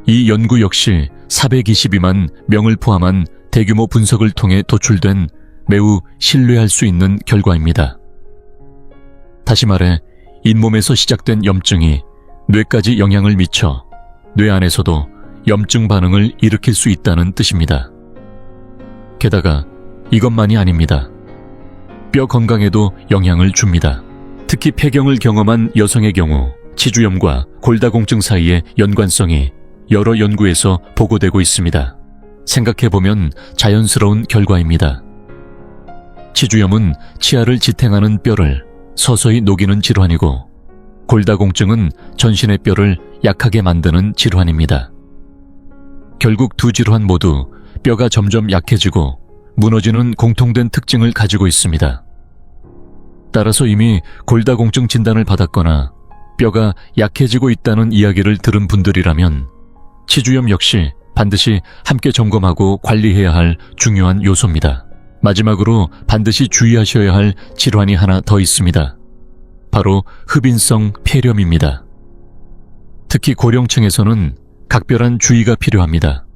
이 연구 역시 422만 명을 포함한 대규모 분석을 통해 도출된 매우 신뢰할 수 있는 결과입니다. 다시 말해 잇몸에서 시작된 염증이 뇌까지 영향을 미쳐 뇌 안에서도 염증 반응을 일으킬 수 있다는 뜻입니다. 게다가 이것만이 아닙니다. 뼈 건강에도 영향을 줍니다. 특히 폐경을 경험한 여성의 경우 치주염과 골다공증 사이의 연관성이 여러 연구에서 보고되고 있습니다. 생각해보면 자연스러운 결과입니다. 치주염은 치아를 지탱하는 뼈를 서서히 녹이는 질환이고 골다공증은 전신의 뼈를 약하게 만드는 질환입니다. 결국 두 질환 모두 뼈가 점점 약해지고 무너지는 공통된 특징을 가지고 있습니다. 따라서 이미 골다공증 진단을 받았거나 뼈가 약해지고 있다는 이야기를 들은 분들이라면 치주염 역시 반드시 함께 점검하고 관리해야 할 중요한 요소입니다. 마지막으로 반드시 주의하셔야 할 질환이 하나 더 있습니다. 바로 흡인성 폐렴입니다. 특히 고령층에서는 각별한 주의가 필요합니다.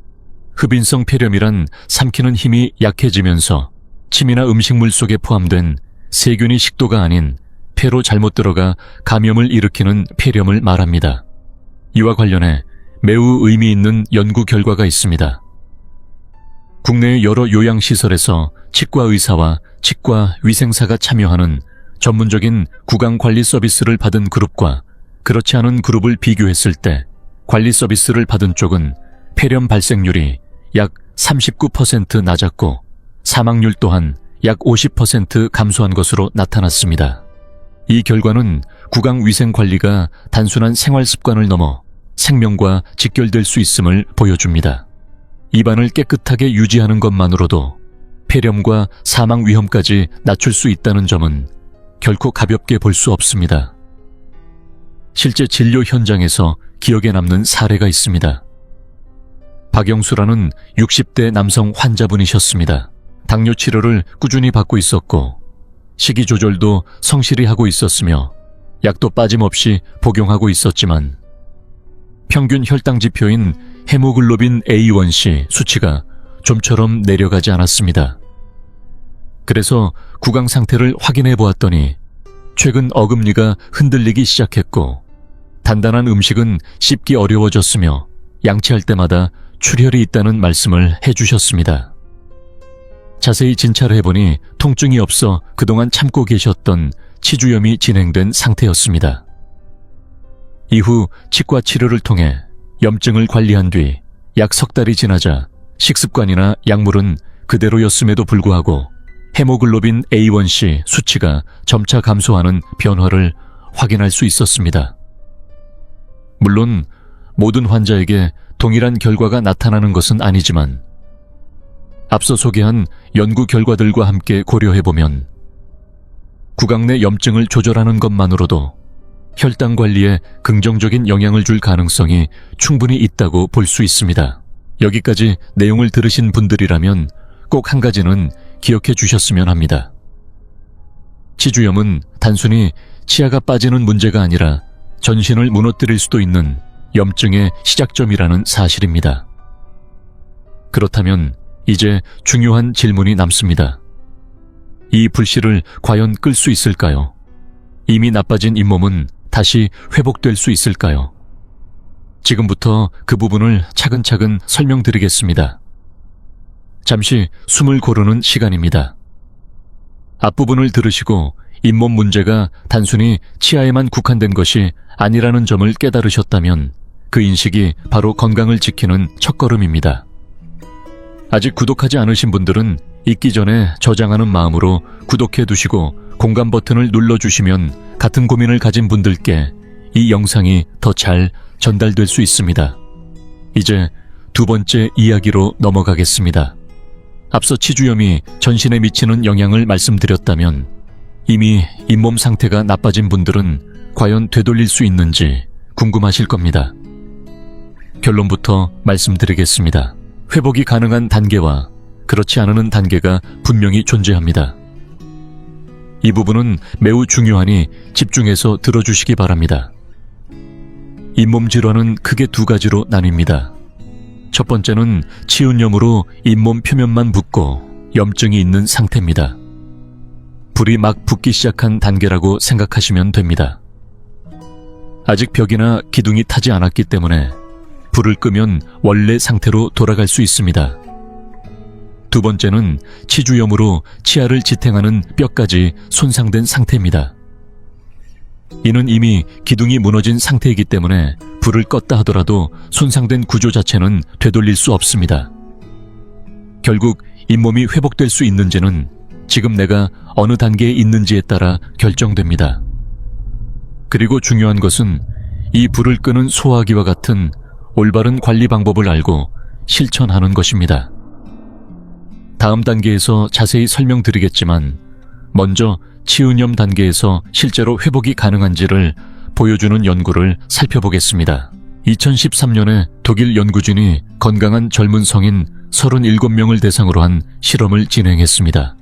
흡인성 폐렴이란 삼키는 힘이 약해지면서 침이나 음식물 속에 포함된 세균이 식도가 아닌 폐로 잘못 들어가 감염을 일으키는 폐렴을 말합니다. 이와 관련해 매우 의미 있는 연구 결과가 있습니다. 국내의 여러 요양시설에서 치과 의사와 치과 위생사가 참여하는 전문적인 구강관리 서비스를 받은 그룹과 그렇지 않은 그룹을 비교했을 때 관리 서비스를 받은 쪽은 폐렴 발생률이 약 39% 낮았고 사망률 또한 약 50% 감소한 것으로 나타났습니다. 이 결과는 구강위생관리가 단순한 생활습관을 넘어 생명과 직결될 수 있음을 보여줍니다. 입안을 깨끗하게 유지하는 것만으로도 폐렴과 사망 위험까지 낮출 수 있다는 점은 결코 가볍게 볼 수 없습니다. 실제 진료 현장에서 기억에 남는 사례가 있습니다. 박영수라는 60대 남성 환자분이셨습니다. 당뇨 치료를 꾸준히 받고 있었고 식이 조절도 성실히 하고 있었으며 약도 빠짐없이 복용하고 있었지만 평균 혈당 지표인 헤모글로빈 A1C 수치가 좀처럼 내려가지 않았습니다. 그래서 구강 상태를 확인해 보았더니 최근 어금니가 흔들리기 시작했고 단단한 음식은 씹기 어려워졌으며 양치할 때마다 출혈이 있다는 말씀을 해주셨습니다. 자세히 진찰을 해보니 통증이 없어 그동안 참고 계셨던 치주염이 진행된 상태였습니다. 이후 치과 치료를 통해 염증을 관리한 뒤 약 석 달이 지나자 식습관이나 약물은 그대로였음에도 불구하고 헤모글로빈 A1C 수치가 점차 감소하는 변화를 확인할 수 있었습니다. 물론 모든 환자에게 동일한 결과가 나타나는 것은 아니지만 앞서 소개한 연구 결과들과 함께 고려해보면 구강 내 염증을 조절하는 것만으로도 혈당 관리에 긍정적인 영향을 줄 가능성이 충분히 있다고 볼 수 있습니다. 여기까지 내용을 들으신 분들이라면 꼭 한 가지는 기억해 주셨으면 합니다. 치주염은 단순히 치아가 빠지는 문제가 아니라 전신을 무너뜨릴 수도 있는 염증의 시작점이라는 사실입니다. 그렇다면 이제 중요한 질문이 남습니다. 이 불씨를 과연 끌 수 있을까요? 이미 나빠진 잇몸은 다시 회복될 수 있을까요? 지금부터 그 부분을 차근차근 설명드리겠습니다. 잠시 숨을 고르는 시간입니다. 앞부분을 들으시고 잇몸 문제가 단순히 치아에만 국한된 것이 아니라는 점을 깨달으셨다면 그 인식이 바로 건강을 지키는 첫걸음입니다. 아직 구독하지 않으신 분들은 잊기 전에 저장하는 마음으로 구독해 두시고 공감 버튼을 눌러주시면 같은 고민을 가진 분들께 이 영상이 더 잘 전달될 수 있습니다. 이제 두 번째 이야기로 넘어가겠습니다. 앞서 치주염이 전신에 미치는 영향을 말씀드렸다면 이미 잇몸 상태가 나빠진 분들은 과연 되돌릴 수 있는지 궁금하실 겁니다. 결론부터 말씀드리겠습니다. 회복이 가능한 단계와 그렇지 않은 단계가 분명히 존재합니다. 이 부분은 매우 중요하니 집중해서 들어주시기 바랍니다. 잇몸 질환은 크게 두 가지로 나뉩니다. 첫 번째는 치은염으로 잇몸 표면만 붓고 염증이 있는 상태입니다. 불이 막 붙기 시작한 단계라고 생각하시면 됩니다. 아직 벽이나 기둥이 타지 않았기 때문에 불을 끄면 원래 상태로 돌아갈 수 있습니다. 두 번째는 치주염으로 치아를 지탱하는 뼈까지 손상된 상태입니다. 이는 이미 기둥이 무너진 상태이기 때문에 불을 껐다 하더라도 손상된 구조 자체는 되돌릴 수 없습니다. 결국 잇몸이 회복될 수 있는지는 지금 내가 어느 단계에 있는지에 따라 결정됩니다. 그리고 중요한 것은 이 불을 끄는 소화기와 같은 올바른 관리 방법을 알고 실천하는 것입니다. 다음 단계에서 자세히 설명드리겠지만 먼저 치은염 단계에서 실제로 회복이 가능한지를 보여주는 연구를 살펴보겠습니다. 2013년에 독일 연구진이 건강한 젊은 성인 37명을 대상으로 한 실험을 진행했습니다.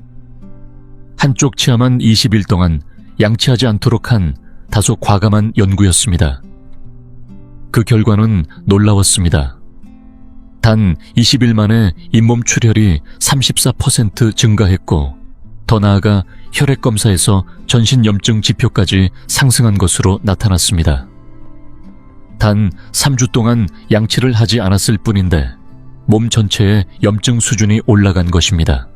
한쪽 치아만 20일 동안 양치하지 않도록 한 다소 과감한 연구였습니다. 그 결과는 놀라웠습니다. 단 20일 만에 잇몸 출혈이 34% 증가했고 더 나아가 혈액 검사에서 전신 염증 지표까지 상승한 것으로 나타났습니다. 단 3주 동안 양치를 하지 않았을 뿐인데 몸 전체의 염증 수준이 올라간 것입니다.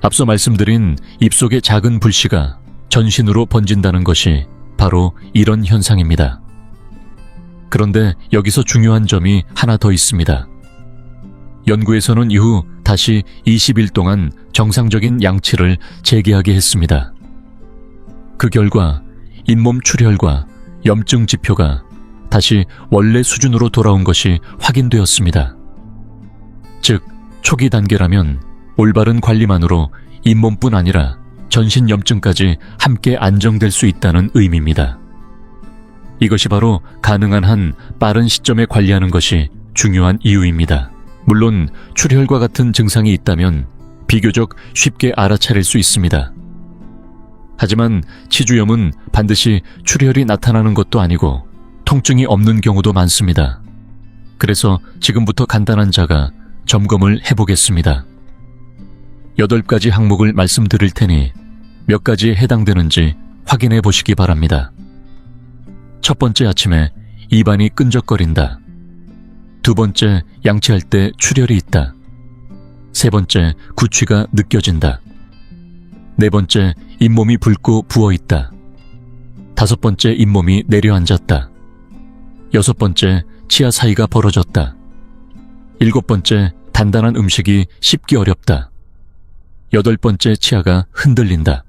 앞서 말씀드린 입속의 작은 불씨가 전신으로 번진다는 것이 바로 이런 현상입니다. 그런데 여기서 중요한 점이 하나 더 있습니다. 연구에서는 이후 다시 20일 동안 정상적인 양치를 재개하게 했습니다. 그 결과 잇몸 출혈과 염증 지표가 다시 원래 수준으로 돌아온 것이 확인되었습니다. 즉, 초기 단계라면 올바른 관리만으로 잇몸뿐 아니라 전신 염증까지 함께 안정될 수 있다는 의미입니다. 이것이 바로 가능한 한 빠른 시점에 관리하는 것이 중요한 이유입니다. 물론 출혈과 같은 증상이 있다면 비교적 쉽게 알아차릴 수 있습니다. 하지만 치주염은 반드시 출혈이 나타나는 것도 아니고 통증이 없는 경우도 많습니다. 그래서 지금부터 간단한 자가 점검을 해보겠습니다. 8가지 항목을 말씀드릴 테니 몇 가지에 해당되는지 확인해 보시기 바랍니다. 첫 번째, 아침에 입안이 끈적거린다. 두 번째, 양치할 때 출혈이 있다. 세 번째, 구취가 느껴진다. 네 번째, 잇몸이 붉고 부어있다. 다섯 번째, 잇몸이 내려앉았다. 여섯 번째, 치아 사이가 벌어졌다. 일곱 번째, 단단한 음식이 씹기 어렵다. 여덟 번째, 치아가 흔들린다.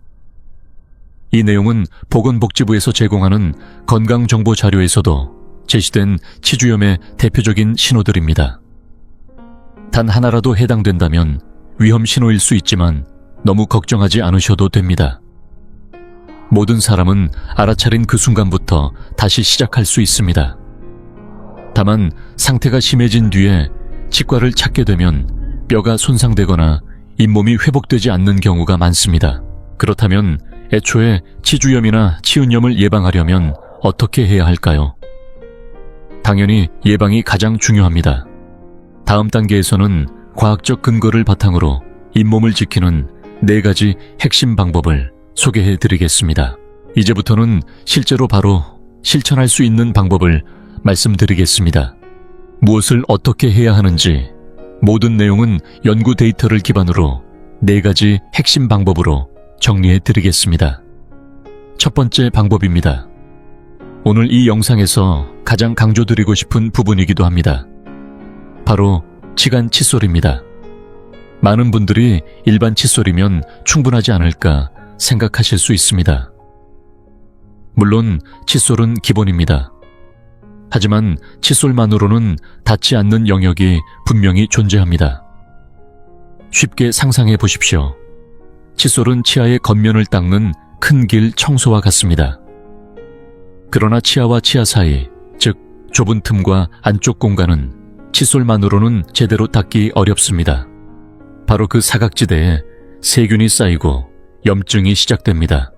이 내용은 보건복지부에서 제공하는 건강정보 자료에서도 제시된 치주염의 대표적인 신호들입니다. 단 하나라도 해당된다면 위험 신호일 수 있지만 너무 걱정하지 않으셔도 됩니다. 모든 사람은 알아차린 그 순간부터 다시 시작할 수 있습니다. 다만 상태가 심해진 뒤에 치과를 찾게 되면 뼈가 손상되거나 잇몸이 회복되지 않는 경우가 많습니다. 그렇다면 애초에 치주염이나 치은염을 예방하려면 어떻게 해야 할까요? 당연히 예방이 가장 중요합니다. 다음 단계에서는 과학적 근거를 바탕으로 잇몸을 지키는 4가지 핵심 방법을 소개해 드리겠습니다. 이제부터는 실제로 바로 실천할 수 있는 방법을 말씀드리겠습니다. 무엇을 어떻게 해야 하는지 모든 내용은 연구 데이터를 기반으로 4가지 핵심 방법으로 정리해 드리겠습니다. 첫 번째 방법입니다. 오늘 이 영상에서 가장 강조드리고 싶은 부분이기도 합니다. 바로 치간 칫솔입니다. 많은 분들이 일반 칫솔이면 충분하지 않을까 생각하실 수 있습니다. 물론 칫솔은 기본입니다. 하지만 칫솔만으로는 닿지 않는 영역이 분명히 존재합니다. 쉽게 상상해 보십시오. 칫솔은 치아의 겉면을 닦는 큰 길 청소와 같습니다. 그러나 치아와 치아 사이, 즉 좁은 틈과 안쪽 공간은 칫솔만으로는 제대로 닦기 어렵습니다. 바로 그 사각지대에 세균이 쌓이고 염증이 시작됩니다.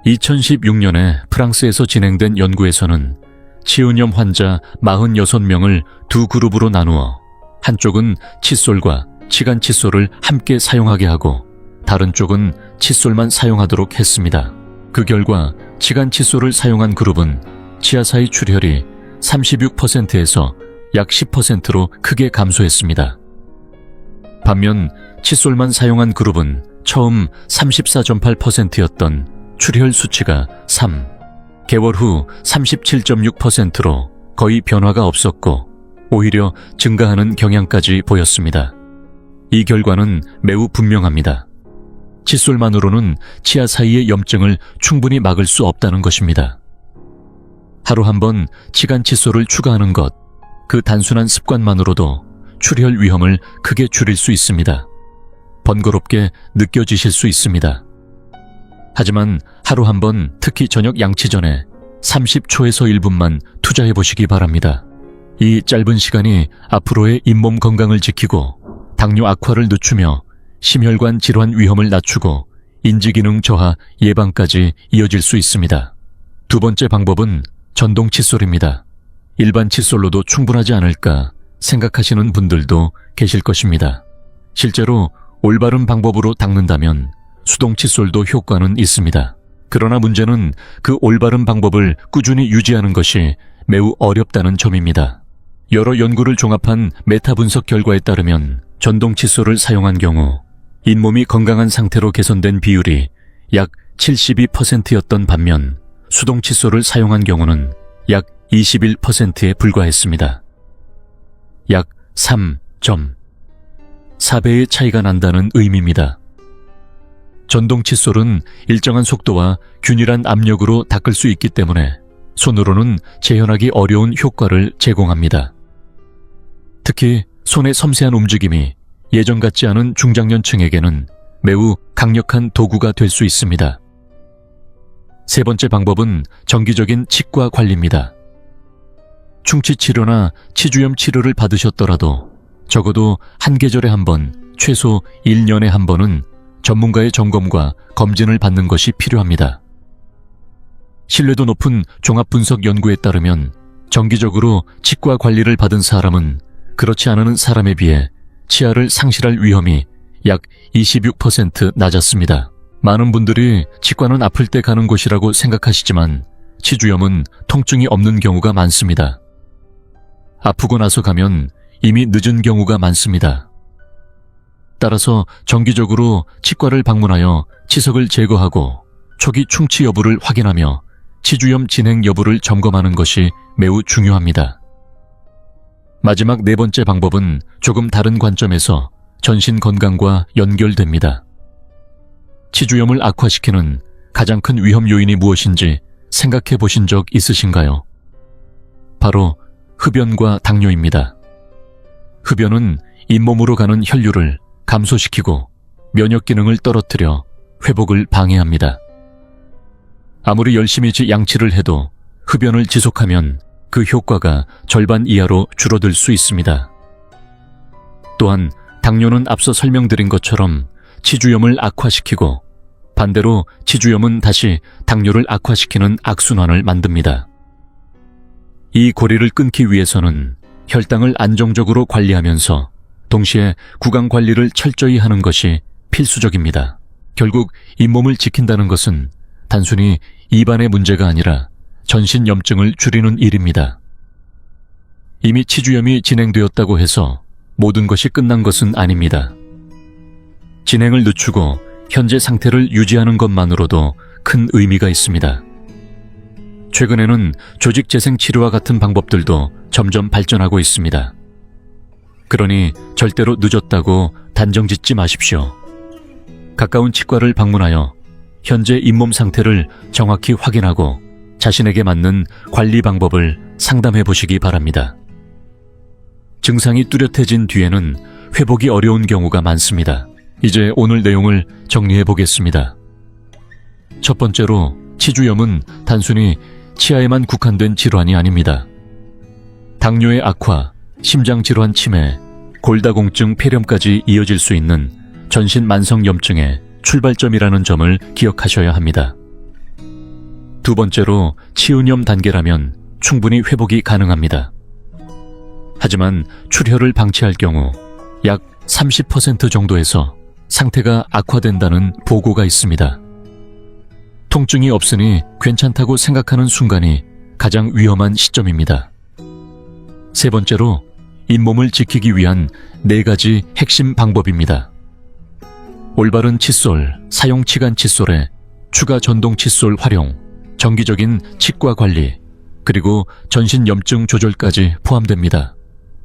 2016년에 프랑스에서 진행된 연구에서는 치은염 환자 46명을 두 그룹으로 나누어 한쪽은 칫솔과 치간 칫솔을 함께 사용하게 하고 다른 쪽은 칫솔만 사용하도록 했습니다. 그 결과 치간 칫솔을 사용한 그룹은 치아 사이 출혈이 36%에서 약 10%로 크게 감소했습니다. 반면 칫솔만 사용한 그룹은 처음 34.8%였던 출혈 수치가 3개월 후 37.6%로 거의 변화가 없었고 오히려 증가하는 경향까지 보였습니다. 이 결과는 매우 분명합니다. 칫솔만으로는 치아 사이의 염증을 충분히 막을 수 없다는 것입니다. 하루 한 번 치간 칫솔을 추가하는 것, 그 단순한 습관만으로도 출혈 위험을 크게 줄일 수 있습니다. 번거롭게 느껴지실 수 있습니다. 하지만 하루 한 번, 특히 저녁 양치 전에 30초에서 1분만 투자해 보시기 바랍니다. 이 짧은 시간이 앞으로의 잇몸 건강을 지키고 당뇨 악화를 늦추며 심혈관 질환 위험을 낮추고 인지기능 저하 예방까지 이어질 수 있습니다. 두 번째 방법은 전동 칫솔입니다. 일반 칫솔로도 충분하지 않을까 생각하시는 분들도 계실 것입니다. 실제로 올바른 방법으로 닦는다면 수동 칫솔도 효과는 있습니다. 그러나 문제는 그 올바른 방법을 꾸준히 유지하는 것이 매우 어렵다는 점입니다. 여러 연구를 종합한 메타 분석 결과에 따르면 전동 칫솔을 사용한 경우 잇몸이 건강한 상태로 개선된 비율이 약 72%였던 반면 수동 칫솔을 사용한 경우는 약 21%에 불과했습니다. 약 3.4배의 차이가 난다는 의미입니다. 전동 칫솔은 일정한 속도와 균일한 압력으로 닦을 수 있기 때문에 손으로는 재현하기 어려운 효과를 제공합니다. 특히 손의 섬세한 움직임이 예전 같지 않은 중장년층에게는 매우 강력한 도구가 될 수 있습니다. 세 번째 방법은 정기적인 치과 관리입니다. 충치 치료나 치주염 치료를 받으셨더라도 적어도 한 계절에 한 번, 최소 1년에 한 번은 전문가의 점검과 검진을 받는 것이 필요합니다. 신뢰도 높은 종합분석 연구에 따르면 정기적으로 치과 관리를 받은 사람은 그렇지 않은 사람에 비해 치아를 상실할 위험이 약 26% 낮았습니다. 많은 분들이 치과는 아플 때 가는 곳이라고 생각하시지만 치주염은 통증이 없는 경우가 많습니다. 아프고 나서 가면 이미 늦은 경우가 많습니다. 따라서 정기적으로 치과를 방문하여 치석을 제거하고 초기 충치 여부를 확인하며 치주염 진행 여부를 점검하는 것이 매우 중요합니다. 마지막 네 번째 방법은 조금 다른 관점에서 전신 건강과 연결됩니다. 치주염을 악화시키는 가장 큰 위험 요인이 무엇인지 생각해 보신 적 있으신가요? 바로 흡연과 당뇨입니다. 흡연은 잇몸으로 가는 혈류를 감소시키고 면역 기능을 떨어뜨려 회복을 방해합니다. 아무리 열심히 양치를 해도 흡연을 지속하면 그 효과가 절반 이하로 줄어들 수 있습니다. 또한 당뇨는 앞서 설명드린 것처럼 치주염을 악화시키고 반대로 치주염은 다시 당뇨를 악화시키는 악순환을 만듭니다. 이 고리를 끊기 위해서는 혈당을 안정적으로 관리하면서 동시에 구강 관리를 철저히 하는 것이 필수적입니다. 결국 잇몸을 지킨다는 것은 단순히 입안의 문제가 아니라 전신 염증을 줄이는 일입니다. 이미 치주염이 진행되었다고 해서 모든 것이 끝난 것은 아닙니다. 진행을 늦추고 현재 상태를 유지하는 것만으로도 큰 의미가 있습니다. 최근에는 조직 재생 치료와 같은 방법들도 점점 발전하고 있습니다. 그러니 절대로 늦었다고 단정 짓지 마십시오. 가까운 치과를 방문하여 현재 잇몸 상태를 정확히 확인하고 자신에게 맞는 관리 방법을 상담해 보시기 바랍니다. 증상이 뚜렷해진 뒤에는 회복이 어려운 경우가 많습니다. 이제 오늘 내용을 정리해 보겠습니다. 첫 번째로, 치주염은 단순히 치아에만 국한된 질환이 아닙니다. 당뇨의 악화, 심장질환 치매, 골다공증 폐렴까지 이어질 수 있는 전신 만성염증의 출발점이라는 점을 기억하셔야 합니다. 두 번째로, 치은염 단계라면 충분히 회복이 가능합니다. 하지만 출혈을 방치할 경우 약 30% 정도에서 상태가 악화된다는 보고가 있습니다. 통증이 없으니 괜찮다고 생각하는 순간이 가장 위험한 시점입니다. 세 번째로, 잇몸을 지키기 위한 4가지 핵심 방법입니다. 올바른 칫솔, 사용 치간 칫솔에 추가 전동 칫솔 활용, 정기적인 치과 관리, 그리고 전신 염증 조절까지 포함됩니다.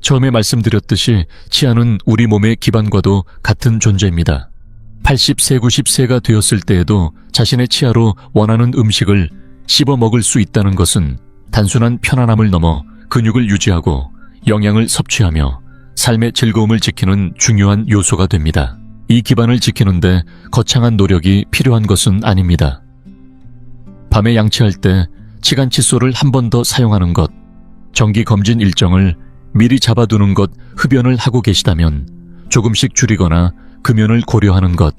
처음에 말씀드렸듯이 치아는 우리 몸의 기반과도 같은 존재입니다. 80세, 90세가 되었을 때에도 자신의 치아로 원하는 음식을 씹어 먹을 수 있다는 것은 단순한 편안함을 넘어 근육을 유지하고 영양을 섭취하며 삶의 즐거움을 지키는 중요한 요소가 됩니다. 이 기반을 지키는데 거창한 노력이 필요한 것은 아닙니다. 밤에 양치할 때 치간 칫솔을 한 번 더 사용하는 것, 정기 검진 일정을 미리 잡아두는 것, 흡연을 하고 계시다면 조금씩 줄이거나 금연을 고려하는 것,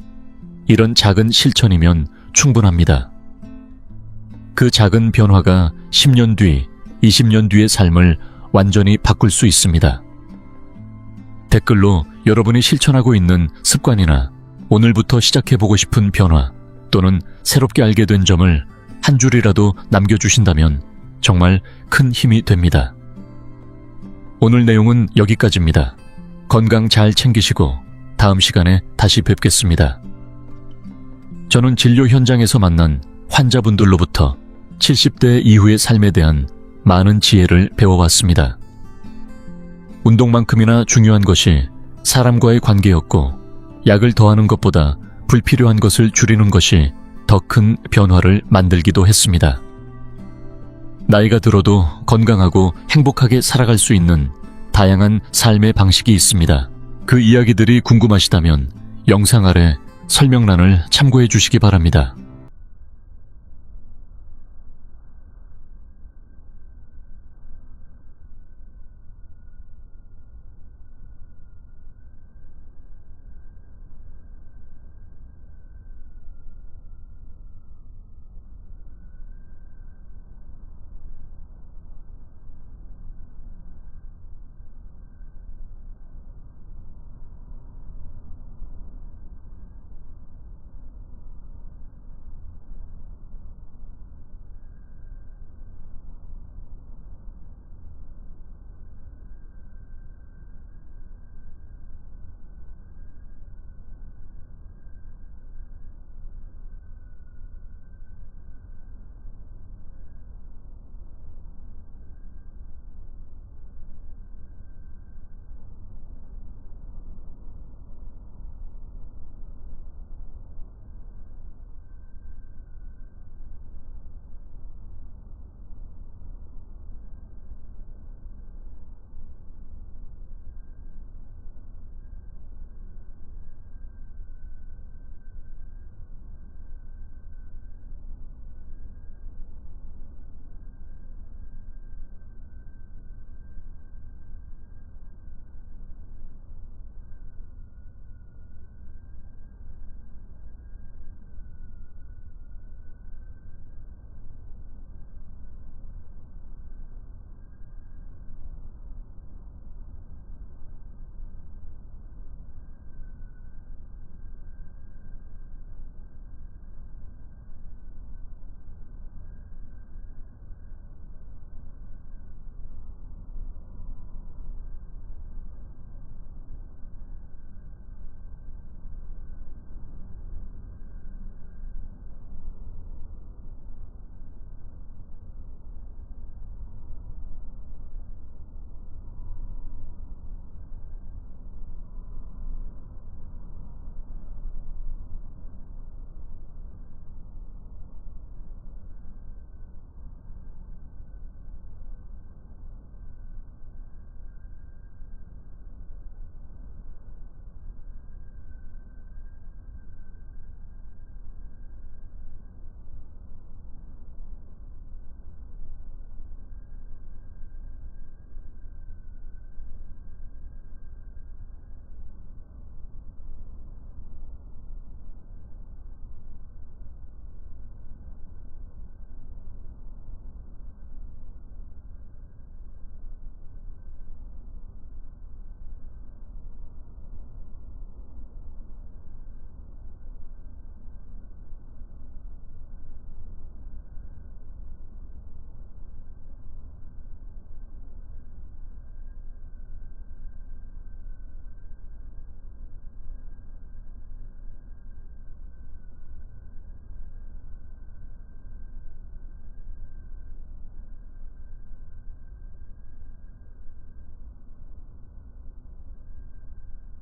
이런 작은 실천이면 충분합니다. 그 작은 변화가 10년 뒤, 20년 뒤의 삶을 완전히 바꿀 수 있습니다. 댓글로 여러분이 실천하고 있는 습관이나 오늘부터 시작해보고 싶은 변화 또는 새롭게 알게 된 점을 한 줄이라도 남겨주신다면 정말 큰 힘이 됩니다. 오늘 내용은 여기까지입니다. 건강 잘 챙기시고 다음 시간에 다시 뵙겠습니다. 저는 진료 현장에서 만난 환자분들로부터 70대 이후의 삶에 대한 많은 지혜를 배워왔습니다. 운동만큼이나 중요한 것이 사람과의 관계였고, 약을 더하는 것보다 불필요한 것을 줄이는 것이 더 큰 변화를 만들기도 했습니다. 나이가 들어도 건강하고 행복하게 살아갈 수 있는 다양한 삶의 방식이 있습니다. 그 이야기들이 궁금하시다면 영상 아래 설명란을 참고해 주시기 바랍니다.